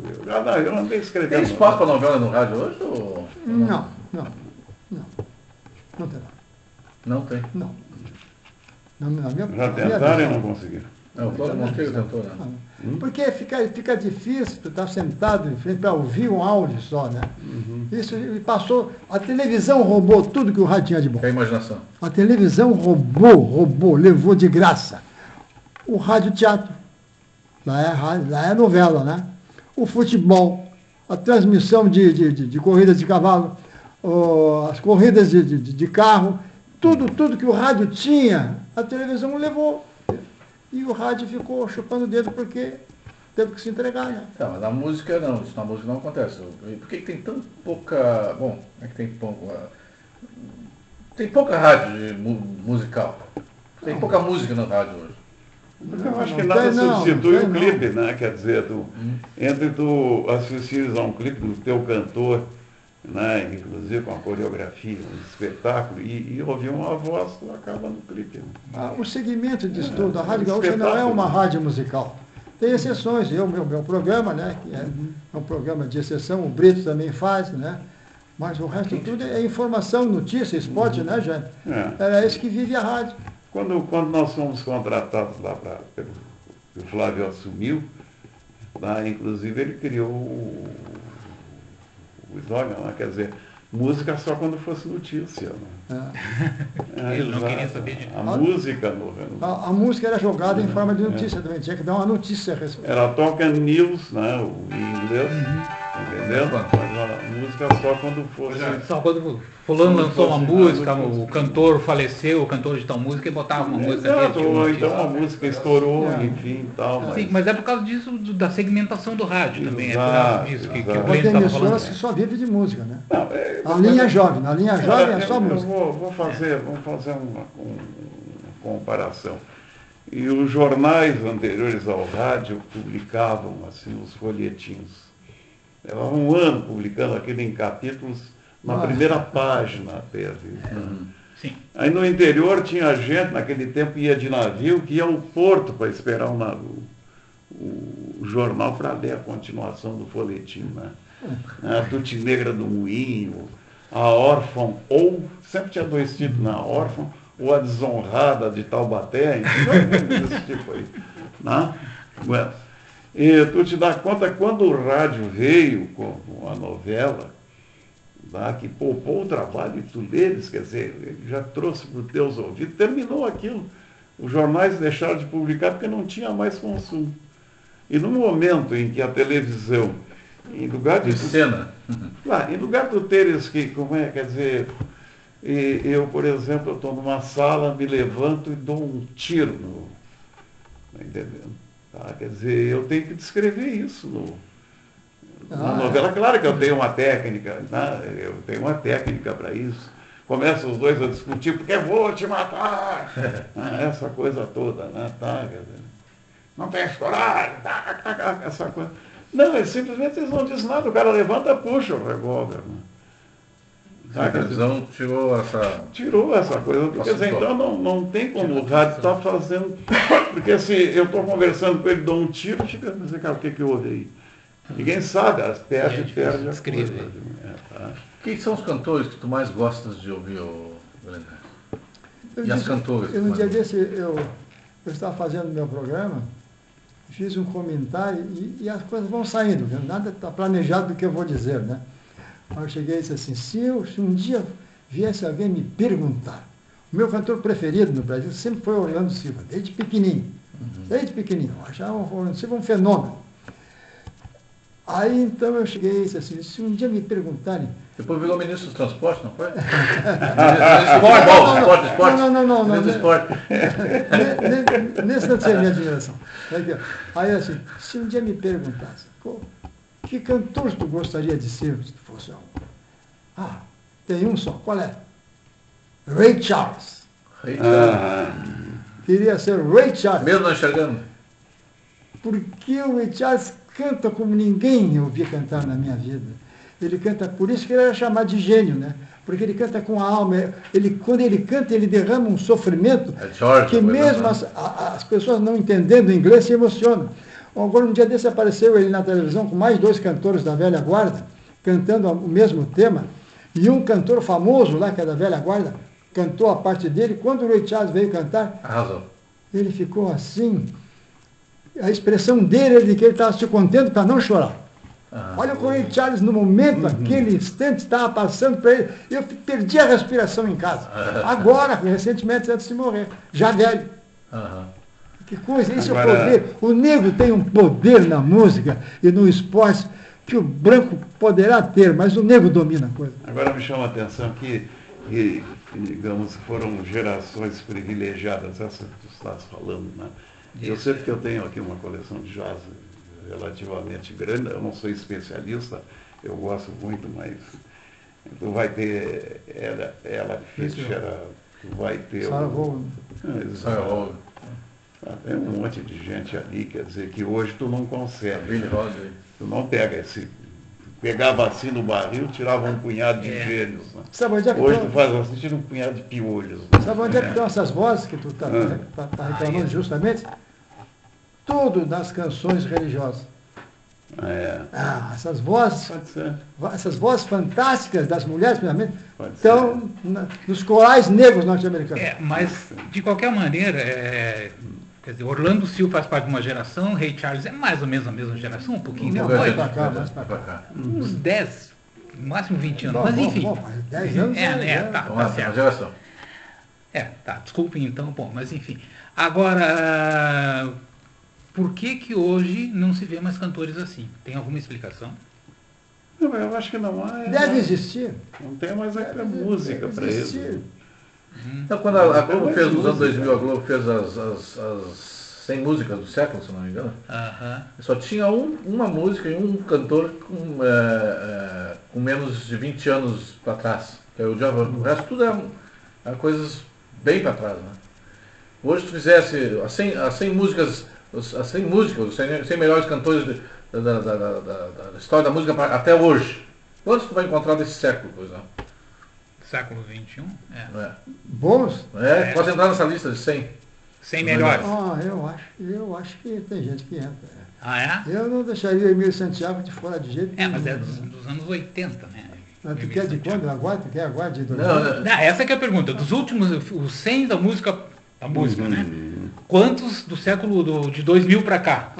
Eu andei escrevendo. Tem espaço para novela no rádio hoje? Ou... Não tem. Não tem. Não. Na minha, Já tentaram e não conseguiram. O Cláudio Monteiro tentou, né? Porque fica difícil tu estar sentado em frente para ouvir um áudio só, né? Isso passou. A televisão roubou tudo que o rádio tinha de bom. É a imaginação. A televisão roubou, levou de graça. O rádio teatro. Lá é novela, né? O futebol, a transmissão de corridas de cavalo, as corridas de carro, tudo que o rádio tinha, a televisão levou. E o rádio ficou chupando o dedo porque teve que se entregar, né? Não, mas na música não, isso na música não acontece. Por que tem tão pouca... Bom, é que tem pouca... Tem pouca rádio musical. Tem pouca música no rádio hoje. Eu acho que nada substitui o clipe, né? Quer dizer, entre tu assistires a um clipe do teu cantor, né? Inclusive com a coreografia, um espetáculo, e ouvir uma voz, tu acaba no clipe. Né? O segmento de estudo, a Rádio Gaúcha não é uma rádio musical. Tem exceções, meu programa, né? Que é um programa de exceção, o Brito também faz, né? Mas o resto tudo é informação, notícia, esporte, né, Jane? Era isso que vive a rádio. Quando nós fomos contratados lá o Flávio assumiu, lá, inclusive ele criou o slogan, né? Quer dizer, música só quando fosse notícia. Né? Ele não queria saber de a música a música era jogada em forma de notícia também, tinha que dar uma notícia a respeito. Era talk and news, né? Em inglês, entendeu? Mas a música só quando fosse. Só quando fulano lançou uma música, o cantor faleceu, o cantor de tal música, e botava uma música dele. Ou então a música estourou, enfim, tal. Sim, mas é por causa disso, da segmentação do rádio também. É por causa disso que o Tem Glenn estava falando. emissoras que só vive de música, né? Não, a linha jovem é só música. Vamos fazer uma comparação. E os jornais anteriores ao rádio publicavam assim os folhetins. Levavam um ano publicando aquilo em capítulos na primeira página até. Sim. Aí no interior tinha gente, naquele tempo ia de navio, que ia ao porto para esperar o jornal para ler a continuação do folhetim. Né? A Tuti Negra do Moinho, a órfã, ou, sempre tinha dois títulos, né? A órfã ou a desonrada de Taubaté, desse tipo aí. Né? Bueno, e tu te dá conta, quando o rádio veio com a novela, tá? Que poupou o trabalho de tu leres, quer dizer, ele já trouxe para os teus ouvidos, terminou aquilo. Os jornais deixaram de publicar porque não tinha mais consumo. E no momento em que a televisão, em lugar de cena. Em lugar de teres que, quer dizer, eu, por exemplo, estou numa sala, me levanto e dou um tiro tá entendendo? Tá? Quer dizer, eu tenho que descrever isso na novela. Claro que eu tenho uma técnica, né? Eu tenho uma técnica para isso. Começam os dois a discutir, porque vou te matar, essa coisa toda, né? Tá? Quer dizer, não tem coragem, essa coisa. Não, simplesmente eles não dizem nada, o cara levanta, puxa o revólver. Né? A televisão tirou essa coisa. Quer dizer, então não tem como o rádio estar fazendo. Porque se eu estou conversando com ele, dou um tiro, fica dizendo, cara, o que houve aí? Ninguém sabe, perde a coisa. Quem são os cantores que tu mais gostas de ouvir, Glenn? E as cantoras? Um dia desse, eu estava fazendo meu programa, fiz um comentário e as coisas vão saindo, nada está planejado do que eu vou dizer, né? Aí eu cheguei e disse assim, se um dia viesse alguém me perguntar, o meu cantor preferido no Brasil sempre foi Orlando Silva, desde pequenininho. Achava o Orlando Silva um fenômeno. Aí então eu cheguei e disse assim, se um dia me perguntarem Depois virou ministro do transporte, não foi? Esporte. Não. Ministro do esporte. Nesse não tinha minha admiração. Aí assim, se um dia me perguntasse, que cantor tu gostaria de ser se tu fosse um? Tem um só, qual é? Ray Charles. Queria ser Ray Charles. Mesmo não enxergando? Porque o Ray Charles canta como ninguém eu vi cantar na minha vida. Ele canta, por isso que ele era chamado de gênio, né? Porque ele canta com a alma. Quando ele canta, ele derrama um sofrimento que mesmo as pessoas não entendendo inglês se emocionam. Agora, um dia desse apareceu ele na televisão com mais 2 cantores da velha guarda, cantando o mesmo tema, e um cantor famoso lá, que é da velha guarda, cantou a parte dele. Quando o Ray Charles veio cantar, ele ficou assim. A expressão dele é de que ele estava se contendo para não chorar. Olha o Ray Charles, no momento, aquele instante, estava passando para ele. Eu perdi a respiração em casa. Agora, recentemente, antes de morrer. Já velho. Que coisa, isso é o poder. O negro tem um poder na música e no esporte que o branco poderá ter, mas o negro domina a coisa. Agora me chama a atenção que digamos, foram gerações privilegiadas, essa que tu estás falando, né? Eu sei que eu tenho aqui uma coleção de jazz relativamente grande, eu não sou especialista, eu gosto muito, mas tu vai ter ela Fischer, tu vai ter tem um monte de gente ali, quer dizer, que hoje tu não consegue. Tu não pega pegava assim no barril, tirava um punhado de gênios. Né? Hoje tu faz assim, tira um punhado de piolhos. Né? Sabe onde é que estão essas vozes que tu está reclamando justamente? Tudo nas canções religiosas. Essas vozes fantásticas das mulheres, principalmente, estão nos corais negros norte-americanos. Mas, de qualquer maneira, quer dizer, Orlando Silva faz parte de uma geração, Ray Charles é mais ou menos a mesma geração, um pouquinho depois. Mais para cá. Uns 10, no máximo 20 anos. Mas enfim. 10 anos. Tá certo. Geração. Desculpem então, mas enfim. Agora, por que hoje não se vê mais cantores assim? Tem alguma explicação? Não, eu acho que não há. Deve existir. Não tem mais a música para isso. Então, quando a Globo fez, nos anos 2000, a Globo fez as 100 músicas do século, se não me engano, só tinha uma música e um cantor com menos de 20 anos para trás. O resto tudo é coisas bem para trás. Né? Hoje, se tu fizesse as 100 músicas, os 100 melhores cantores da história da música até hoje, quantos tu vai encontrar desse século, por exemplo? Século XXI? Bons? Pode entrar nessa lista de 100. 100 melhores. Eu acho que tem gente que entra. Eu não deixaria Emílio Santiago de fora de jeito nenhum. Mas é dos anos 80, né? Mas tu quer de quando? Agora? Tu quer agora de 2000? Não, essa que é a pergunta. Dos últimos, os 100 da música, né? Quantos do século de 2000 para cá?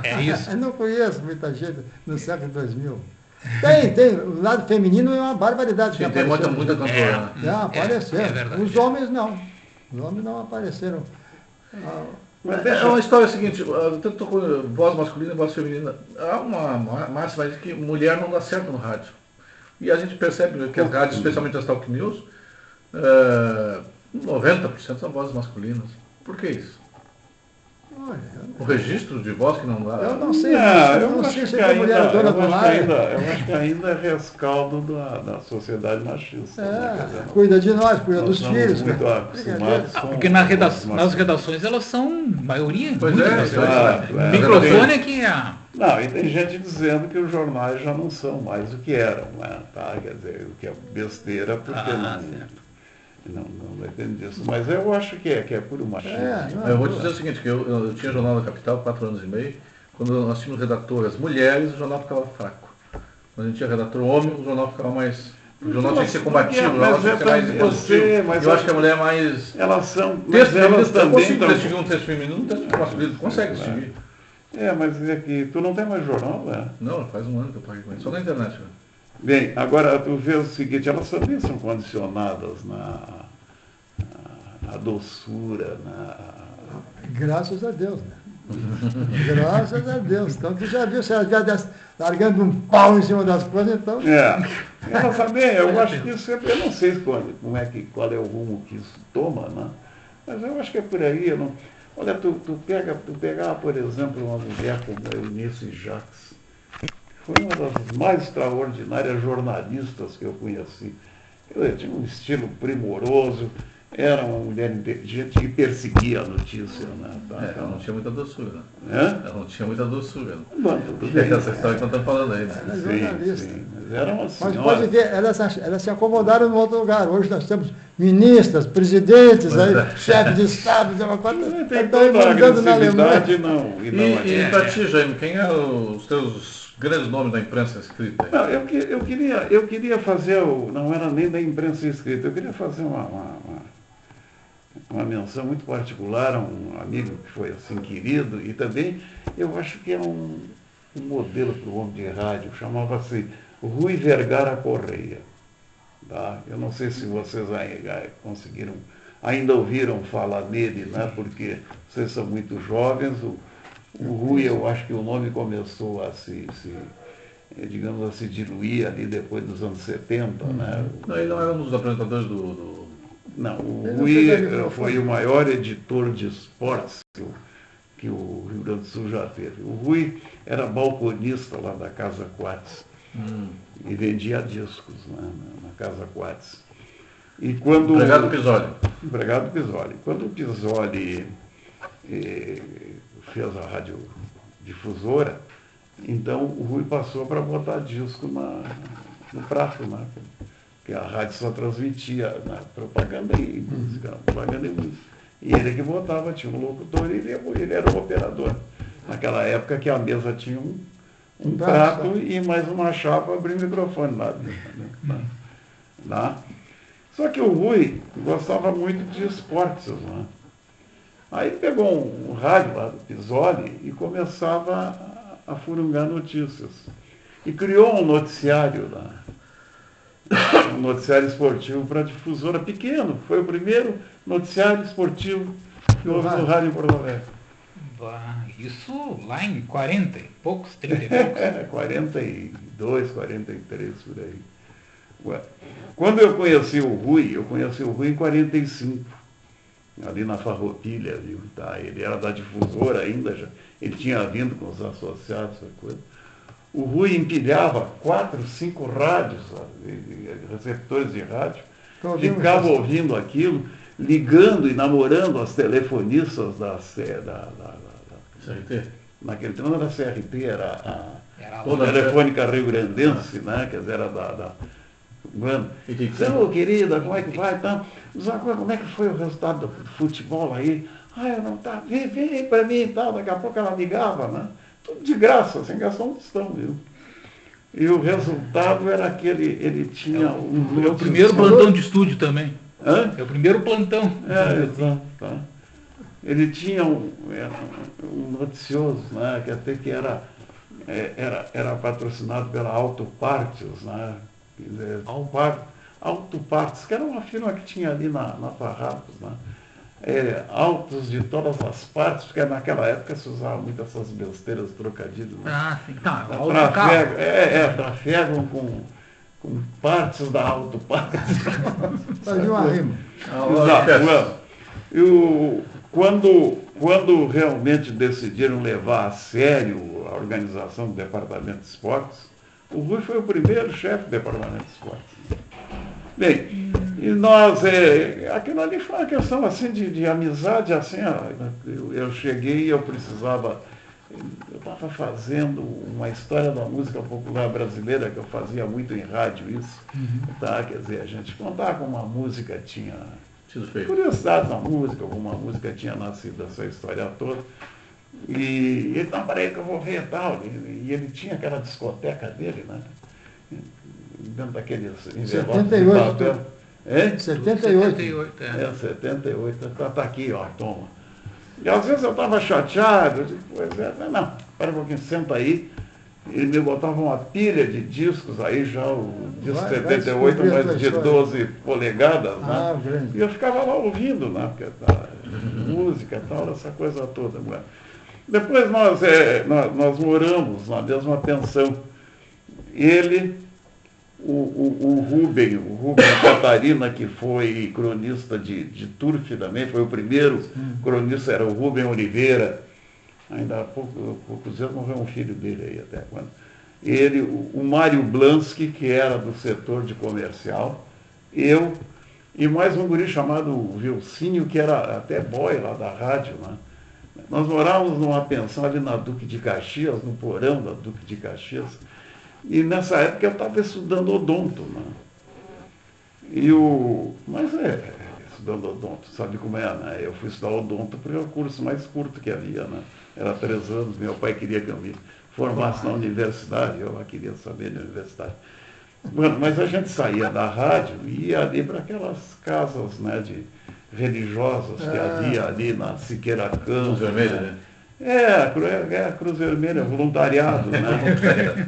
É isso. Eu não conheço muita gente no século 2000. Tem. O lado feminino é uma barbaridade. Tem muita cantora. Apareceram. É verdade. Os homens não. Os homens não apareceram. É uma história seguinte, tanto com voz masculina e voz feminina. Há uma máxima de que mulher não dá certo no rádio. E a gente percebe que as rádios, especialmente as talk news, 90% são vozes masculinas. Por que isso? O registro de voz que não dá. Eu não sei. Eu acho que ainda é rescaldo da sociedade machista. Cuida de nós, cuida dos filhos. Muito acostumados porque nas redações elas são maioria. Pois o microfone é que é. Não, e tem gente dizendo que os jornais já não são mais o que eram, né? Quer dizer, o que é besteira, porque não depende disso. Mas eu acho que é puro machismo. Eu vou te dizer o seguinte, que eu tinha Jornal da Capital 4 anos e meio, quando nós tínhamos redatoras mulheres, o jornal ficava fraco. Quando a gente tinha redator homem, o jornal ficava mais... O jornal tinha que ser combativo, o jornal tinha que ser mais expositivo. Eu acho que a mulher é mais... Elas são... Elas também consigo distinguir um texto feminino e um texto masculino. Consegue distinguir. Mas é que tu não tem mais jornal, né? Não, faz um ano que eu parei com isso. Só na internet, né? Bem, agora tu vê o seguinte, elas também são condicionadas na doçura, Graças a Deus, né? Graças a Deus. Então tu já viu, se ela estiver largando um pau em cima das coisas, então... Ela também, eu acho que isso, eu não sei qual é o rumo que isso toma, né? Mas eu acho que é por aí. Eu não... Olha, tu pegar, por exemplo, uma mulher como a Eunice Jacques, foi uma das mais extraordinárias jornalistas que eu conheci. Ela tinha um estilo primoroso, era uma mulher inteligente e perseguia a notícia. Né? Ela não tinha muita doçura. Né? Ela não tinha muita doçura. Bom, tudo bem. Essa história que eu estou falando aí. Né? Ela é jornalista. Sim, mas era uma Mas senhora. pode ver, elas se acomodaram em outro lugar. Hoje nós temos ministras, presidentes, chefes de Estado, Tem toda a agressividade, não. E para ti, Jaime, quem é os teus grandes nomes da imprensa escrita? Não, eu queria fazer, não era nem da imprensa escrita, eu queria fazer uma menção muito particular a um amigo que foi assim querido, e também eu acho que é um modelo para o homem de rádio, chamava-se Rui Vergara Correia. Tá? Eu não sei se vocês ainda ouviram falar nele, né? Porque vocês são muito jovens. O Rui, eu acho que o nome começou a digamos, a se diluir ali depois dos anos 70. Né? Não, ele não era um dos apresentadores do... Não, o Rui foi o maior editor de esportes que o Rio Grande do Sul já teve. O Rui era balconista lá da Casa Quatz e vendia discos, né, na Casa Quatz. E quando... Empregado Pisoli. Empregado Pisoli. Quando o Pisoli fez a radiodifusora, então o Rui passou para botar disco no prato, né? Porque a rádio só transmitia propaganda e música, propaganda e música. E ele que botava, tinha um locutor e ele era o operador. Naquela época que a mesa tinha um prato e mais uma chapa para abrir o microfone lá dentro. Né? Só que o Rui gostava muito de esportes, né? Aí pegou um rádio lá do Pisoli e começava a furungar notícias. E criou um noticiário lá. Um noticiário esportivo para difusora pequeno. Foi o primeiro noticiário esportivo que houve no rádio em Porto Alegre. Isso lá em 40 e poucos, 30 e poucos? 42, 43, por aí. Quando eu conheci o Rui em 45, ali na Farroupilha, viu? Tá? Ele era da difusora ainda, ele tinha vindo com os associados, essa coisa. O Rui empilhava 4, 5 rádios, receptores de rádio, ficava ouvindo aquilo, ligando e namorando as telefonistas da CRT. Naquele tempo não era CRT, era a Telefônica Rio Grandense, né? Quer dizer, era mano, ô querida, como é que vai? Tá? Como é que foi o resultado do futebol aí? Eu não tá, vem aí para mim e tal, daqui a pouco ela ligava, né? Tudo de graça, sem gastar um tostão, viu? E o resultado era aquele, ele tinha É o primeiro plantão de estúdio também. Hã? É o primeiro plantão. Exato. Tá. Ele tinha um noticioso, né? Que até que era patrocinado pela Autopartes, né? Quer dizer, Autopartes, que era uma firma que tinha ali na Farrapos, né? Autos de todas as partes, porque naquela época se usava muito essas besteiras, trocadilhos. Né? Sim, tá. Trafegam com partes da Autopartes. Fazia uma rima. Quando realmente decidiram levar a sério a organização do Departamento de Esportes, o Rui foi o primeiro chefe do Departamento de Esportes. Bem, e nós, aquilo ali foi uma questão assim de amizade, assim, eu cheguei e eu estava fazendo uma história da música popular brasileira, que eu fazia muito em rádio isso, tá? Quer dizer, a gente contava como uma música tinha curiosidade na música, alguma música tinha nascido essa história toda. E ele, não, peraí que eu vou ver e tal. E ele tinha aquela discoteca dele, né? Dentro daqueles envelopes de papel. 78. 78. Tá aqui, ó, toma. E às vezes eu estava chateado, eu digo, não, espera um pouquinho, senta aí. Ele me botava uma pilha de discos, aí já o disco 78, mais de 12 polegadas, né? E eu ficava lá ouvindo, né? Porque música e tal, essa coisa toda. Né? Depois nós moramos na mesma pensão. Ele, o Rubem Catarina, que foi cronista de Turf também, foi o primeiro cronista, era o Rubem Oliveira. Ainda há poucos anos morreu um filho dele aí até quando. Ele, o Mário Blansky, que era do setor de comercial, eu e mais um guri chamado Vilcínio, que era até boy lá da rádio, né? Nós morávamos numa pensão ali na Duque de Caxias, no porão da Duque de Caxias, e nessa época eu estava estudando odonto, né? Estudando odonto, sabe como é, né? Eu fui estudar odonto porque é o curso mais curto que havia, né? Era 3 anos, meu pai queria que eu me formasse na universidade, eu lá queria saber de universidade. Bueno, mas a gente saía da rádio e ia ali para aquelas casas, né, de religiosas que havia ali na Siqueira Campos. Cruz Vermelha, né? A Cruz Vermelha, voluntariado, né?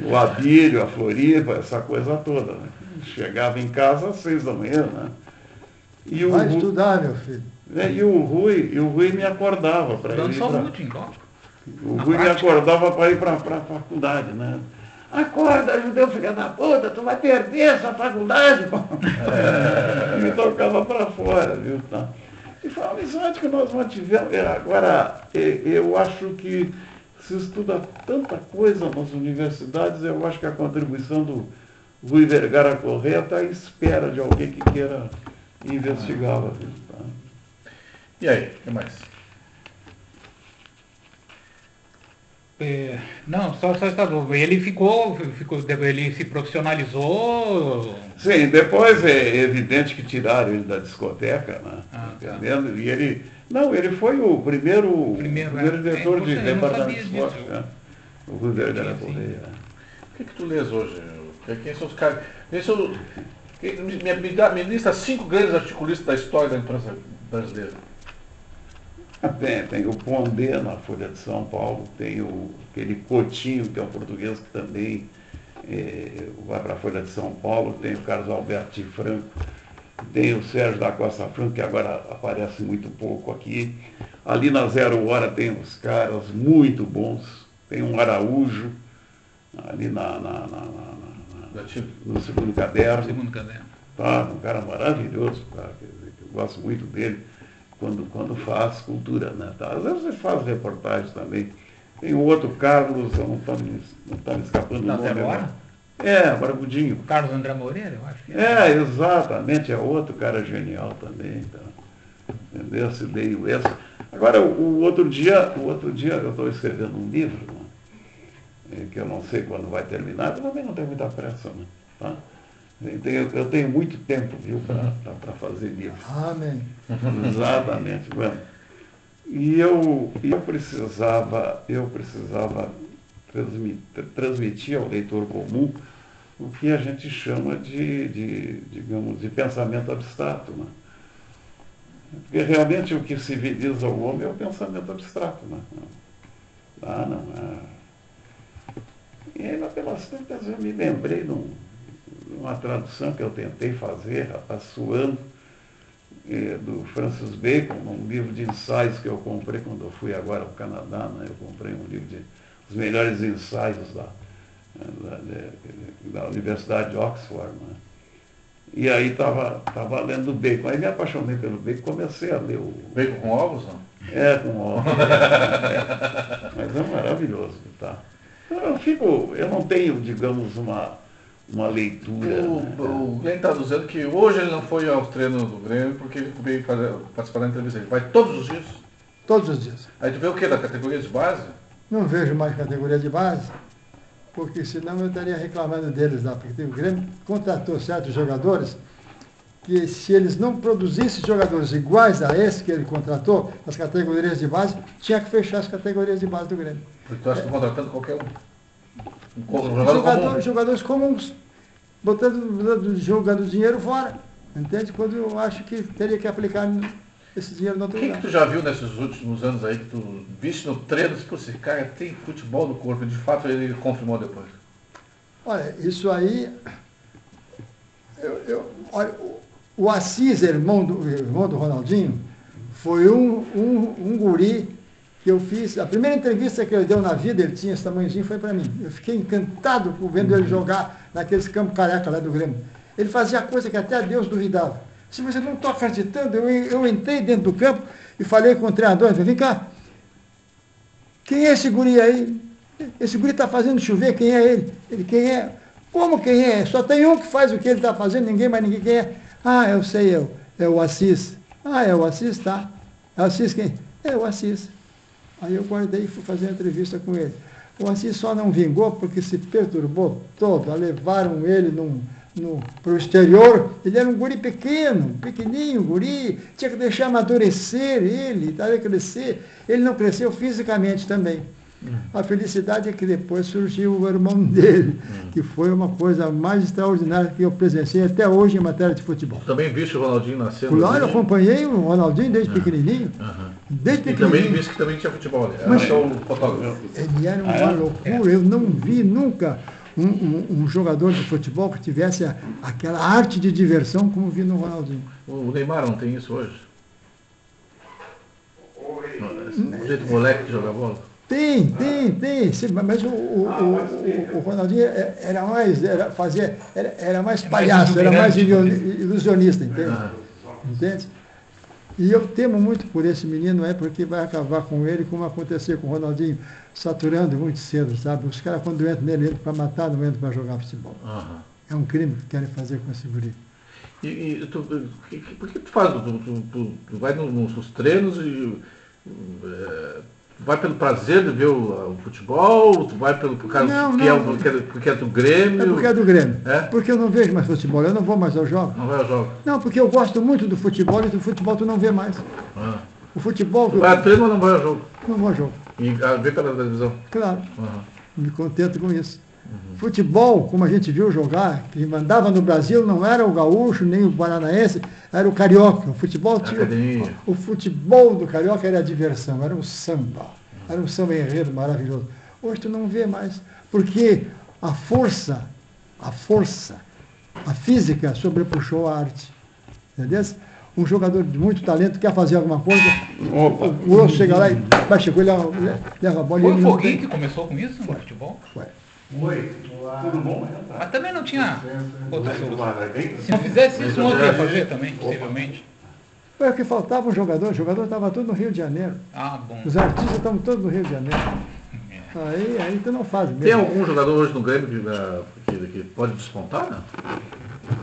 O Abílio, a Floripa, essa coisa toda. Né? Chegava em casa às 6 da manhã, né? E Vai estudar, meu filho. E o Rui me acordava para ir. O Rui me acordava para ir para a faculdade, né? Acorda, judeu, filha da puta, tu vai perder essa faculdade. Me tocava para fora, viu? Tá? E foi uma amizade que nós mantivemos. Agora, eu acho que se estuda tanta coisa nas universidades, eu acho que a contribuição do Rui Vergara Corrêa está à espera de alguém que queira investigá-la. Tá? E aí, o que mais? Não, só está dúvida. Ele ele se profissionalizou. Sim, depois é evidente que tiraram ele da discoteca, né? Entendendo? Tá. E ele foi o primeiro diretor de departamento de esporte, né? O Rui Vergara Corrêa. O que tu lês hoje? Quem são os caras? Me lista 5 grandes articulistas da história da imprensa brasileira. Tem o Pondé na Folha de São Paulo, tem aquele Coutinho, que é um português que também vai para a Folha de São Paulo, tem o Carlos Alberto de Franco, tem o Sérgio da Costa Franco, que agora aparece muito pouco aqui. Ali na Zero Hora tem uns caras muito bons, tem um Araújo, ali no segundo caderno. Tá, um cara maravilhoso, tá, que eu gosto muito dele. Quando faz cultura, né? Tá? Às vezes ele faz reportagens também. Tem o outro Carlos, não está me escapando o nome agora. Barbudinho. Carlos André Moreira, eu acho que exatamente, é outro cara genial também. Tá? Entendeu? Se leio esse. Agora, o outro dia eu estou escrevendo um livro, né? Que eu não sei quando vai terminar, eu também não tenho muita pressa, né? Tá? Eu tenho muito tempo, viu, para fazer livros. Amém. Exatamente. Bueno, e eu precisava transmitir ao leitor comum o que a gente chama digamos, de pensamento abstrato. Né? Porque realmente o que civiliza o homem é o pensamento abstrato. Né? E aí, pelas tantas, eu me lembrei de uma tradução que eu tentei fazer, Assuano, do Francis Bacon, um livro de ensaios que eu comprei quando eu fui agora ao Canadá, né? Eu comprei um livro dos melhores ensaios da Universidade de Oxford. Né? E aí estava lendo Bacon. Aí me apaixonei pelo Bacon, comecei a ler o... Bacon com ovos, não? Com ovos. Mas é maravilhoso, tá? Eu não tenho, digamos, uma leitura. O Glenn está dizendo que hoje ele não foi aos treinos do Grêmio porque ele veio participar da entrevista. Ele vai todos os dias? Todos os dias. Aí tu vê o quê? Da categoria de base? Não vejo mais categoria de base, porque senão eu estaria reclamando deles lá. Porque o Grêmio contratou certos jogadores que, se eles não produzissem jogadores iguais a esse que ele contratou, nas categorias de base, tinha que fechar as categorias de base do Grêmio. Porque tu acha que estão contratando qualquer um? Jogadores comuns, jogando dinheiro fora. Entende? Quando eu acho que teria que aplicar esse dinheiro no outro lugar. O que tu já viu nesses últimos anos aí, que tu viste no treino, se esse cara tem futebol no corpo, e de fato ele confirmou depois? Olha, isso aí, olha, o Assis, irmão do Ronaldinho, foi um guri que eu fiz, a primeira entrevista que ele deu na vida, ele tinha esse tamanhozinho, foi para mim. Eu fiquei encantado vendo ele jogar naqueles campos careca lá do Grêmio. Ele fazia coisa que até Deus duvidava. Se você não estou acreditando, eu entrei dentro do campo e falei com o treinador, falei, vem cá, quem é esse guri aí? Esse guri está fazendo chover, quem é ele? Ele, quem é? Como quem é? Só tem um que faz o que ele está fazendo, ninguém mais ninguém quem é. Ah, eu sei, é o Assis. Ah, é o Assis, tá. É o Assis quem? É o Assis. Aí eu guardei e fui fazer uma entrevista com ele. O Assis só não vingou porque se perturbou todo. Levaram ele para o exterior. Ele era um guri pequenininho, guri. Tinha que deixar amadurecer ele, dar crescer. Ele não cresceu fisicamente também. A felicidade é que depois surgiu o irmão dele, que foi uma coisa mais extraordinária que eu presenciei até hoje em matéria de futebol. Também viste o Ronaldinho nascendo? Claro, eu acompanhei o Ronaldinho desde pequenininho. Desde pequenininho. E também viste que também tinha futebol, né? Mas o fotógrafo. Ele era uma loucura. Eu não vi nunca um jogador de futebol que tivesse aquela arte de diversão como vi no Ronaldinho. O Neymar não tem isso hoje? O jeito moleque de jogar bola? Tem. Sim, mas o Ronaldinho era mais palhaço, era mais ilusionista, entende? E eu temo muito por esse menino, porque vai acabar com ele, como aconteceu com o Ronaldinho, saturando muito cedo, sabe? Os caras, quando entram nele, entram para matar, não entram para jogar futebol. É um crime que querem fazer com esse guri. E por que tu faz? Tu vai nos treinos e... Tu vai pelo prazer de ver o futebol? Tu vai por causa porque é do Grêmio? É porque é do Grêmio. Porque eu não vejo mais futebol, eu não vou mais aos jogos. Não vai aos jogos? Não, porque eu gosto muito do futebol e do futebol tu não vê mais. O futebol... Tu vai a treino ou não vai ao jogo? Não vou ao jogo. E vê pela televisão? Claro. Me contento com isso. Futebol, como a gente viu jogar, que mandava no Brasil, não era o gaúcho, nem o paranaense, era o carioca. O futebol o futebol do carioca era a diversão, era um samba enredo maravilhoso. Hoje tu não vê mais, porque a força, a física sobrepuxou a arte. Entendeu? Um jogador de muito talento quer fazer alguma coisa, o outro chega lá e chegou e leva a bola. Foi o Foguinho que começou com isso no futebol? Foi. Oi, tudo bom? Mas também não tinha outra solução. Se não fizesse isso, não ia fazer também, possivelmente. Foi o que faltava um jogador. O jogador estava todo no Rio de Janeiro. Bom. Os artistas estavam todos no Rio de Janeiro. Aí tu não faz mesmo. Tem algum jogador hoje no Grêmio que pode despontar? Não?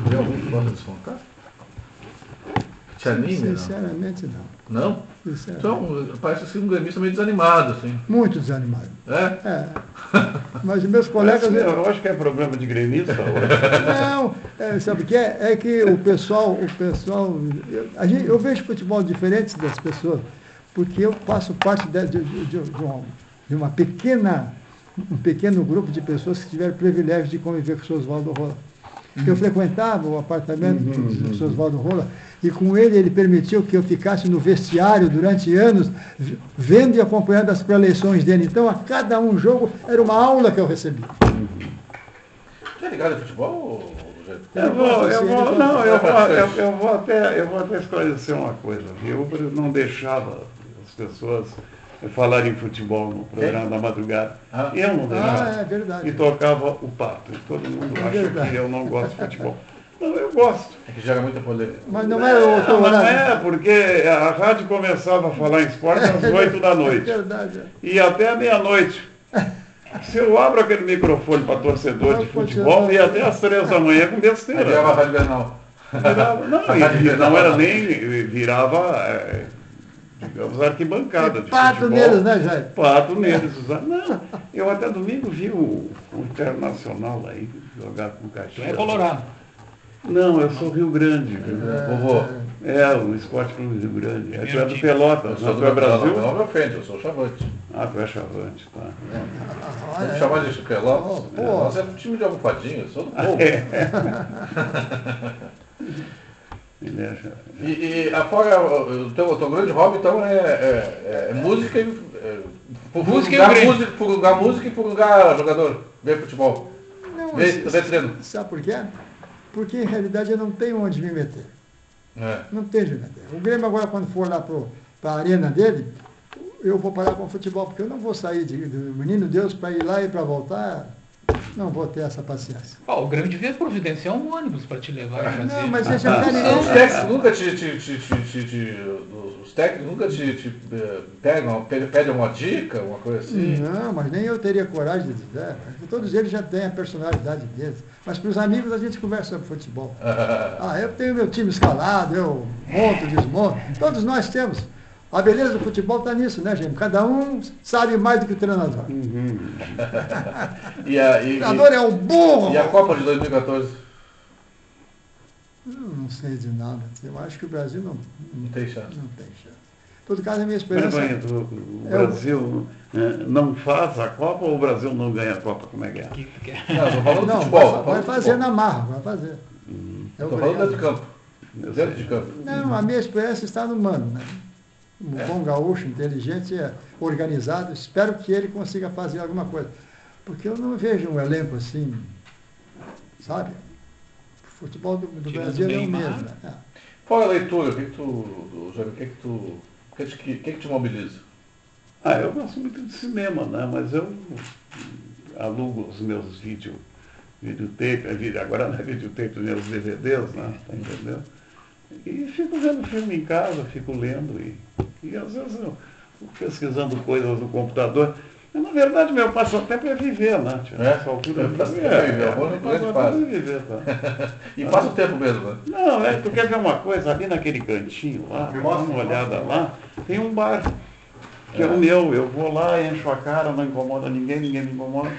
Tem algum que pode despontar? Te anime? Sinceramente, não. Não? Sinceramente. Então, parece assim um gremista meio desanimado, assim. Muito desanimado. É? Mas meus colegas... Eu acho que é problema de gremista hoje. Não, sabe o que é? É que o pessoal... Eu vejo futebol diferente das pessoas, porque eu faço parte de uma um pequeno grupo de pessoas que tiveram o privilégio de conviver com o Sr. Oswaldo Rola. Eu frequentava o apartamento do Sr. Oswaldo Rola, e com ele permitiu que eu ficasse no vestiário durante anos, vendo e acompanhando as pré-eleições dele. Então, a cada um jogo, era uma aula que eu recebia. Você é ligado em futebol? Eu vou até esclarecer uma coisa. Eu não deixava as pessoas falarem em futebol no programa da madrugada. Eu não deixava. É verdade. E tocava o pato. Todo mundo acha que eu não gosto de futebol. Não, eu gosto. É que gera muita polêmica. Mas não é o teu horário. Porque a rádio começava a falar em esporte às 8 da noite. É verdade. E até a meia-noite. Se eu abro aquele microfone para torcedor de futebol, ia até às 3 da manhã com besteira. Virava a Rádio Bernal. Não era nem... Virava... digamos, arquibancada de pato futebol. Neles, né, Jair? Pato neles. Não, eu até domingo vi o Internacional aí jogar com o Caxias. É Colorado. Não, eu sou Rio Grande. Vovô. O Esporte Clube Rio Grande. Tu é do Pelotas, Eu sou tu é Brasil? Não me ofende, eu sou Chavante. Tu é Chavante, tá. Vamos chamar de Pelotas. Pelotas é um time de almofadinha, eu sou do povo. E afora o teu grande hobby, então, é música e... Furugar música e furugar jogador, ver futebol. Não, ver treino. Sabe por quê? Porque, em realidade, eu não tenho onde me meter. Não tenho onde me meter. O Grêmio agora, quando for lá para a arena dele, eu vou parar com o futebol, porque eu não vou sair do Menino Deus para ir lá e para voltar. Não vou ter essa paciência. O Grêmio devia providenciar um ônibus para te levar e fazer. Não, mas você já querem... Os técnicos nunca te pedem uma dica, uma coisa assim? Não, mas nem eu teria coragem de dizer. Todos eles já têm a personalidade deles. Mas para os amigos a gente conversa sobre futebol. Eu tenho meu time escalado, eu monto, desmonto. Todos nós temos. A beleza do futebol está nisso, né, gente? Cada um sabe mais do que o treinador. O treinador é um burro! E a Copa de 2014? Eu não sei de nada. Eu acho que o Brasil não tem chance. Não tem chance. Em todo caso, a minha esperança... O Brasil não faz a Copa ou o Brasil não ganha a Copa? Como é que é? Não, estou falando do futebol. Vai fazer na marra, vai fazer. Estou falando dentro de campo. Dentro de campo. Não, a minha esperança está no Mano, né? Um bom gaúcho, inteligente, organizado. Espero que ele consiga fazer alguma coisa. Porque eu não vejo um elenco assim, sabe? O futebol do Brasil é o mesmo. Né? Qual é a leitura? O que te mobiliza? Eu gosto muito de cinema, né? Mas eu alugo os meus videotape, agora não é videotape, os meus DVDs, né? Tá entendendo? E fico vendo filme em casa, fico lendo e às vezes eu fico pesquisando coisas no computador. Mas, na verdade, meu passatempo é viver, né? Nessa altura é viver, tá? E passa o tempo mesmo, né? Não, tu quer ver uma coisa? Ali naquele cantinho lá, dá uma olhada lá, tem um bar, que é o meu. Eu vou lá, encho a cara, não incomoda ninguém me incomoda.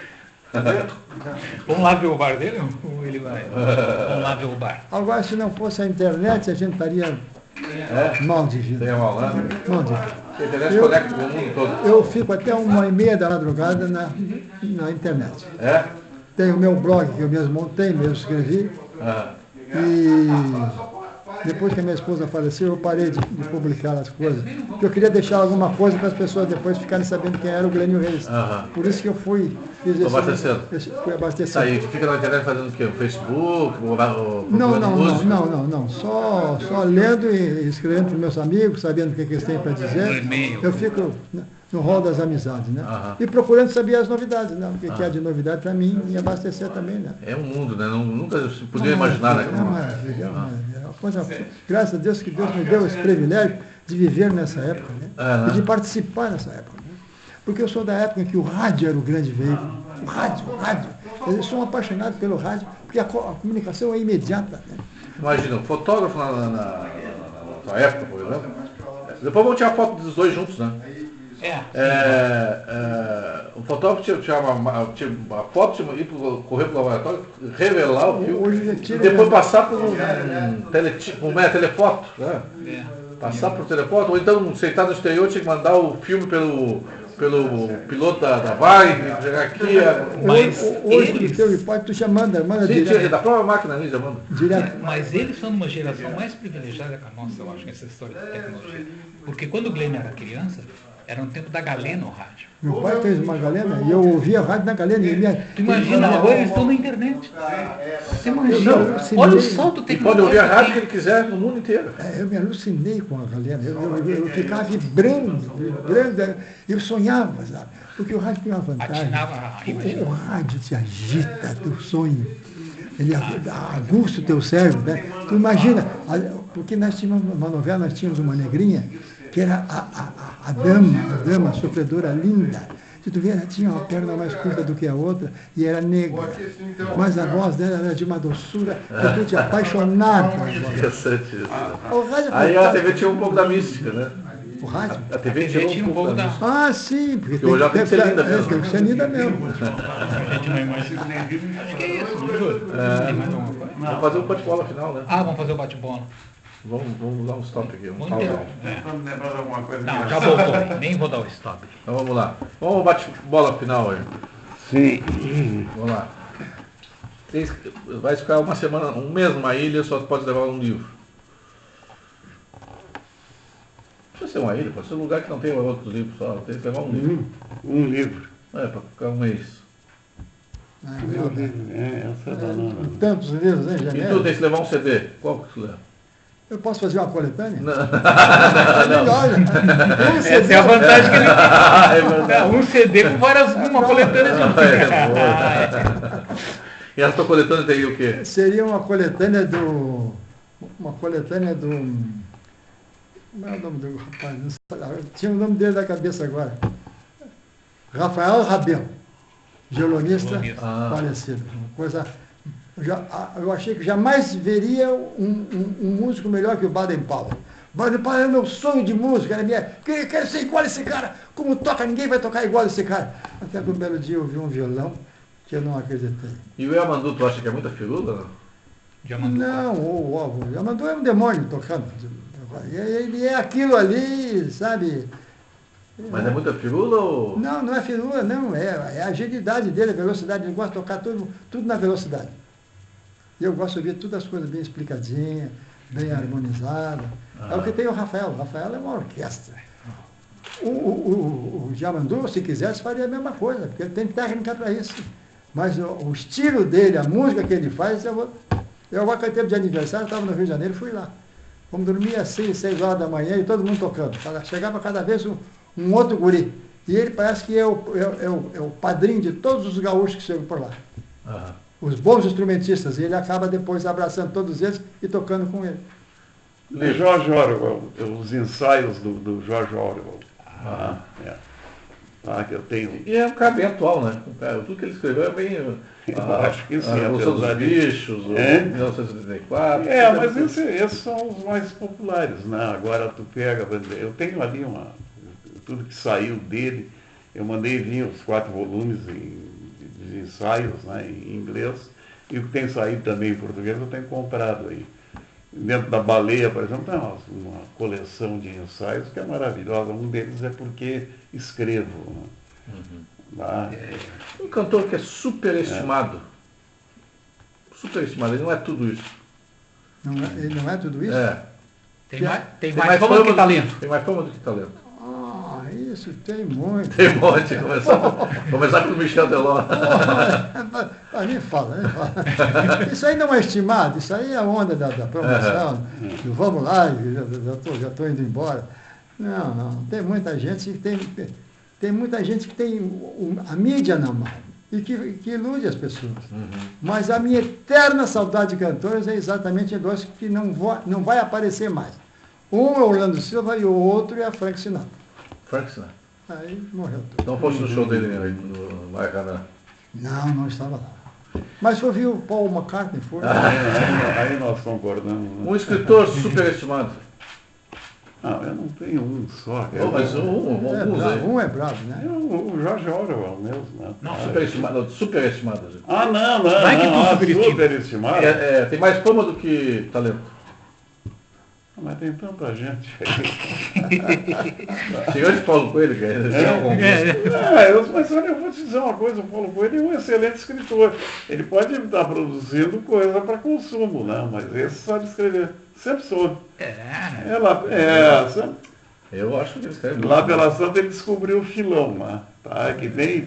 Vamos lá ver o bar dele? Ou ele vai? Vamos lá ver o bar. Agora, se não fosse a internet, a gente estaria mal de vida. Tem mal, né? Mal de vida. A internet conecta com o mundo todo. Eu fico até 1h30 da madrugada na internet. É? Tenho o meu blog que eu mesmo montei, mesmo escrevi. E depois que a minha esposa faleceu, eu parei de publicar as coisas. Porque eu queria deixar alguma coisa para as pessoas depois ficarem sabendo quem era o Glênio Reis. Por isso que eu fui abastecendo. Aí, fica na internet fazendo o quê? O Facebook? Não. Só lendo e escrevendo para os meus amigos, sabendo o que eles têm para dizer. Eu fico no rol das amizades, né? E procurando saber as novidades, né? O que há de novidade para mim e abastecer também, né? É um mundo, né? Nunca se podia imaginar, né? É uma coisa, graças a Deus que Deus me deu esse privilégio de viver nessa época, né? E de participar nessa época, né? Porque eu sou da época em que o rádio era o grande veículo. O rádio. Eu sou um apaixonado pelo rádio, porque a comunicação é imediata, né? Imagina, um fotógrafo na tua época, por exemplo. Depois vamos tirar foto dos dois juntos, né? O fotógrafo tinha a foto, correr para o laboratório, revelar o filme e depois passar por um telefoto, né? Passar por telefoto, ou então sentado no exterior tinha que mandar o filme pelo piloto da Vai, chegar aqui. Hoje o teu hipótese tu já manda direto. Da própria máquina ali já manda. Direto. Mas eles são uma geração mais privilegiada que a nossa, eu acho, nessa história de tecnologia. Porque quando o Glênio era criança, era um tempo da galena o rádio. Meu pai fez uma galena e eu ouvia a rádio na galena. Tu imagina, agora eles estão na internet. Você imagina, olha o salto tecnológico. E pode ouvir a rádio que ele quiser no mundo inteiro. Eu me alucinei com a galena. Eu ficava vibrando. Eu sonhava, sabe? Porque o rádio tem uma vantagem. O rádio te agita teu sonho. Ele aguça o teu cérebro, né? Tu imagina, porque nós tínhamos uma novela, nós tínhamos uma negrinha, que era a dama, a sofredora linda. Se tu ver, ela tinha uma perna mais curta do que a outra e era negra. Mas a voz dela era de uma doçura que tu te apaixonava. Interessante isso. Aí a TV tinha um pouco da mística, né? O rádio? A TV tinha um pouco da mística. Ah, sim. Porque hoje ela tem que ser linda mesmo. Tem que ser linda mesmo. Acho que é isso, não juro? Tem mais alguma coisa? Vamos fazer o bate-bola final, né? Vamos fazer o bate-bola. Vamos dar um stop aqui. Vamos lembrar de alguma coisa. Não, já voltou. Nem vou dar o stop. Então vamos lá. Vamos ao bate-bola final aí. Sim. Vamos lá. Vai ficar uma semana, um mês numa ilha, só pode levar um livro. Não precisa ser uma ilha, pode ser um lugar que não tem outros livros, só tem que levar um livro. Um livro. Para ficar um mês. Essa é danada. Tantos livros, né, E tu tem que levar um CD. Qual que tu leva? Eu posso fazer uma coletânea? Não. Essa é a vantagem que ele tem. Um CD com uma coletânea de E a sua coletânea tem o quê? Seria uma coletânea do... Como é o nome do rapaz? Não sei, tinha o nome dele na cabeça agora. Rafael Rabel, violonista falecido. Uma coisa... Eu achei que jamais veria um músico melhor que o Baden-Powell. Baden-Powell é meu sonho de música, quero ser igual a esse cara. Como toca, ninguém vai tocar igual a esse cara. Até que um belo dia eu vi um violão que eu não acreditei. E o Yamandu, tu acha que é muita firula? Não, o Yamandu é um demônio tocando. Ele é aquilo ali, sabe? Mas é muita firula ou... Não, não é firula, não. É a agilidade dele, a velocidade. Ele gosta de tocar tudo na velocidade. E eu gosto de ouvir todas as coisas bem explicadinhas, bem harmonizadas. É o que tem o Rafael. O Rafael é uma orquestra. O Yamandu, se quisesse, faria a mesma coisa, porque ele tem técnica para isso. Mas o estilo dele, a música que ele faz, eu aquele tempo de aniversário, estava no Rio de Janeiro e fui lá. Vamos dormir às 6 horas da manhã e todo mundo tocando. Chegava cada vez um outro guri. E ele parece que é o padrinho de todos os gaúchos que chegam por lá. Os bons instrumentistas. E ele acaba depois abraçando todos eles e tocando com ele. O George Orwell, os ensaios do George Orwell. Que eu tenho. E é um cara bem atual, né? Tudo que ele escreveu é bem. Eu acho que sim. A Revolução dos Bichos, 1974. Mas esses são os mais populares, né? Agora tu pega, eu tenho ali tudo que saiu dele, eu mandei vir os 4 volumes de ensaios, né, em inglês, e o que tem saído também em português eu tenho comprado aí. Dentro da Baleia, por exemplo, tem uma coleção de ensaios que é maravilhosa. Um deles é Porque Escrevo. Né? Um cantor que é superestimado. Superestimado, ele não é tudo isso. Ele não é tudo isso? Tem mais fama do que talento. Tem mais fama do que talento. Isso tem muito. Tem um monte. Começar com o Michel Teló. Nem fala. Isso aí não é estimado, isso aí é a onda da promoção. Vamos lá, já estou indo embora. Não. Tem muita gente que tem a mídia na mão e que ilude as pessoas. Mas a minha eterna saudade de cantores é exatamente dois que não vai aparecer mais. Um é o Orlando Silva e o outro é a Frank Sinatra. Frank Sinatra. Aí morreu tudo. Não fosse no show dele no Maracanã? Não estava lá. Mas ouvi o Paul McCartney, foi. Aí nós concordamos. Né? Um escritor superestimado. Eu não tenho um só. Mas um é bravo, né? O George Orwell mesmo. Né? Não, superestimado. Não é que superestimado. Tem mais fama do que talento. Mas tem tanta gente. Chegou de Paulo Coelho, cara. Mas olha, eu vou te dizer uma coisa, o Paulo Coelho é um excelente escritor. Ele pode estar produzindo coisa para consumo, né? Mas esse sabe escrever. Sempre soube. Eu acho que ele escreve. Lá pela Santa ele descobriu o filão, né? Tá? Que nem...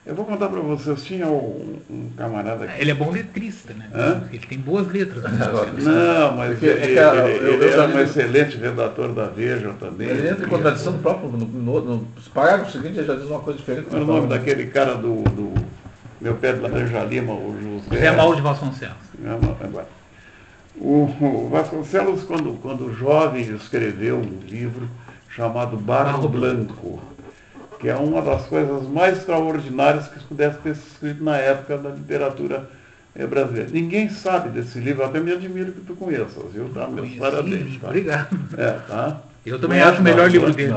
Eu vou contar para vocês, tinha um camarada aqui. Ele é bom letrista, né? Ele tem boas letras. Né? Não, mas ele era um excelente redator da Veja também. Ele entra em contradição do próprio. Nos parágrafos seguintes ele já diz uma coisa diferente. Qual é o nome daquele cara do Meu Pé de Laranja Lima, o José Mauro de Vasconcelos. O Vasconcelos, quando jovem, escreveu um livro chamado Barro Blanco, que é uma das coisas mais extraordinárias que pudesse ter sido escrito na época da literatura brasileira. Ninguém sabe desse livro, até me admiro que tu conheças, viu? Tá? Meus parabéns. Tá? Obrigado. Tá? Eu também acho o melhor livro dele.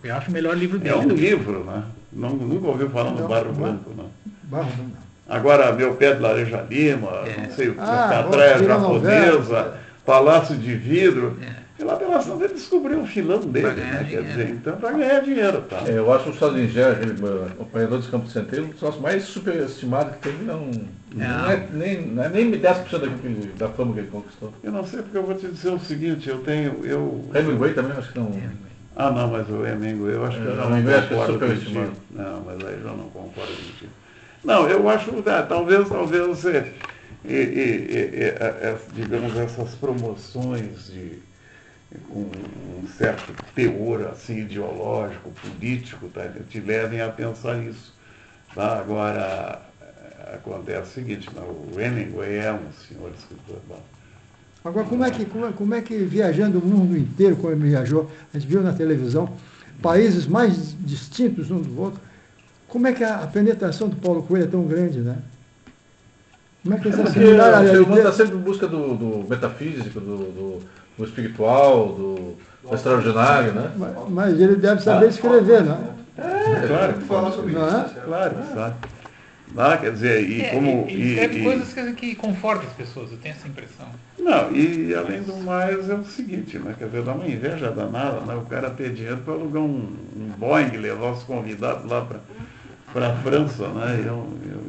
Eu acho o melhor livro dele. É um livro, né? Nunca ouviu falar no Barro Blanco, não. Barro Blanco. Agora, Meu Pé de Laranja Lima, não sei o que, Catraia Japonesa, Palácio de Vidro. E lá pela Santa ele descobriu o filão dele, né? Quer dizer, então para ganhar dinheiro, tá? Eu acho o Salinger, aquele apanhador dos Campos Centeiros, um dos troços mais superestimados que tem, não é nem 10% da fama que ele conquistou. Eu não sei, porque eu vou te dizer o seguinte, Hemingway também acho que não. Não, mas o Hemingway eu acho que eu já não concordo contigo. Não, mas aí já não concordo contigo. Não, eu acho, talvez digamos, essas promoções com um certo teor assim, ideológico, político, tá, te levem a pensar isso. Tá? Agora, acontece o seguinte, não, o Hemingway é um senhor escritor. Tá? Agora, como é que viajando o mundo inteiro, como ele viajou, a gente viu na televisão, países mais distintos um do outro, como é que a penetração do Paulo Coelho é tão grande, né? Como é que eles assimilaram a o ser humano está realidade? sempre em busca do metafísico, do espiritual, do extraordinário, né? Mas ele deve saber escrever, né? Claro que Falar sobre Não é? isso. Claro, sabe? Ah, quer dizer, Ele escreve coisas que confortam as pessoas, eu tenho essa impressão. Não, e além do mais é o seguinte, né? Quer dizer, dá uma inveja danada, né? O cara ter dinheiro para alugar um Boeing, levar os convidados lá para a França, né?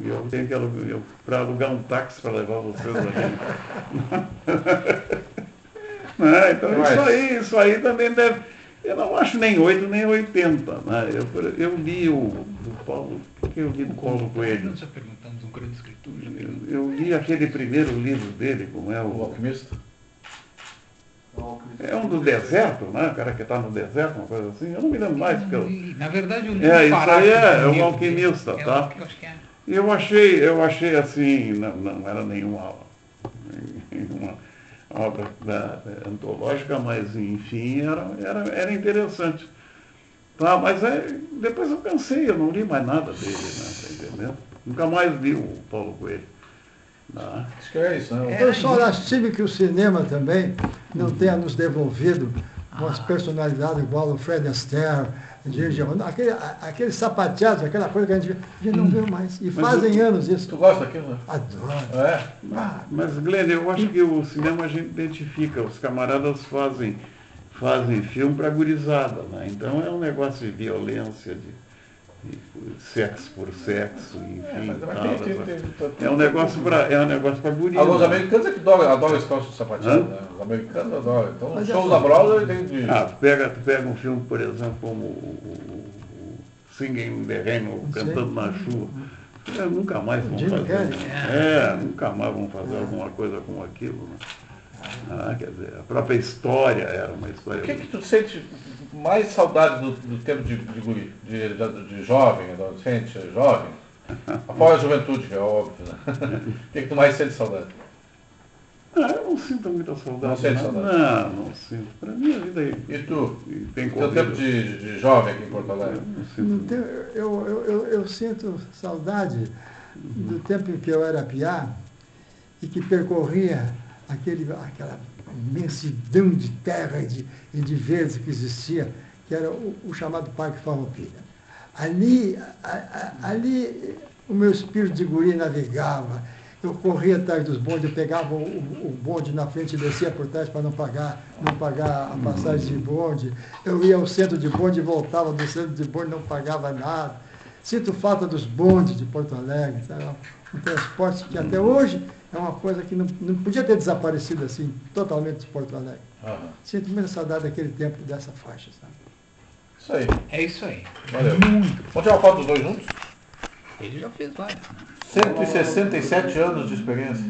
Eu tenho que alugar, para alugar um táxi para levar vocês ali. Né? Então isso aí também deve. Eu não acho nem 8 nem 80. Né? Eu li o do Paulo. O que eu li do Paulo Coelho? Nós já perguntamos, um grande escritor. Eu li aquele primeiro livro dele, como é O o. alquimista. É um do deserto, né? O cara que está no deserto, uma coisa assim. Eu não me lembro mais. Na verdade, eu li Isso aí é um livro alquimista, dele. tá? Eu acho que é. Eu achei assim, não era nenhuma obra antológica, mas enfim, era interessante. Tá, mas depois eu cansei, eu não li mais nada dele, né? Tá entendendo? Nunca mais li o Paulo Coelho. Tá? Acho que é isso, né? Eu só lastive que o cinema também não tenha nos devolvido umas personalidades igual o Fred Astaire, aqueles sapateados, aquela coisa que a gente não vê mais. E fazem anos isso. Tu gosta daquilo, né? Adoro. É? Mas, Glenn, eu acho que o cinema a gente identifica, os camaradas fazem filme para gurizada, né? Então é um negócio de violência, de sexo por sexo, enfim. É um negócio para gurizada. Alguns americanos é que adoram esse calço sapateado, né? Os americanos adoram. Então, o show da Broadway tem de... Tu pega um filme, por exemplo, como o Singing in the Rain, ou Cantando na Chuva. Nunca mais vão fazer. Nunca mais vão fazer alguma coisa como aquilo, né? Quer dizer, a própria história era uma história. O que tu sente mais saudade do tempo de guri, de jovem, adolescente, jovem? Após a juventude, que é óbvio, né? O que tu mais sente saudade? Eu não sinto muita saudade. Não sente saudade? Não sinto. Para mim a vida aí. E tu? Tem teu tempo de jovem aqui em Porto Alegre? Eu sinto saudade do tempo em que eu era piá e que percorria aquela imensidão de terra e de verde que existia, que era o chamado Parque Farroupilha. Ali o meu espírito de guri navegava, eu corria atrás dos bondes, eu pegava o bonde na frente e descia por trás para não pagar a passagem de bonde, eu ia ao centro de bonde e voltava do centro de bonde, não pagava nada. Sinto falta dos bondes de Porto Alegre, sabe? Um transporte que até hoje é uma coisa que não podia ter desaparecido assim, totalmente de Porto Alegre. Sinto muita saudade daquele tempo, dessa faixa, sabe? Isso aí. É isso aí. Valeu. Muito. Vamos tirar uma foto dos dois juntos? Ele já fez várias. 167 anos de experiência.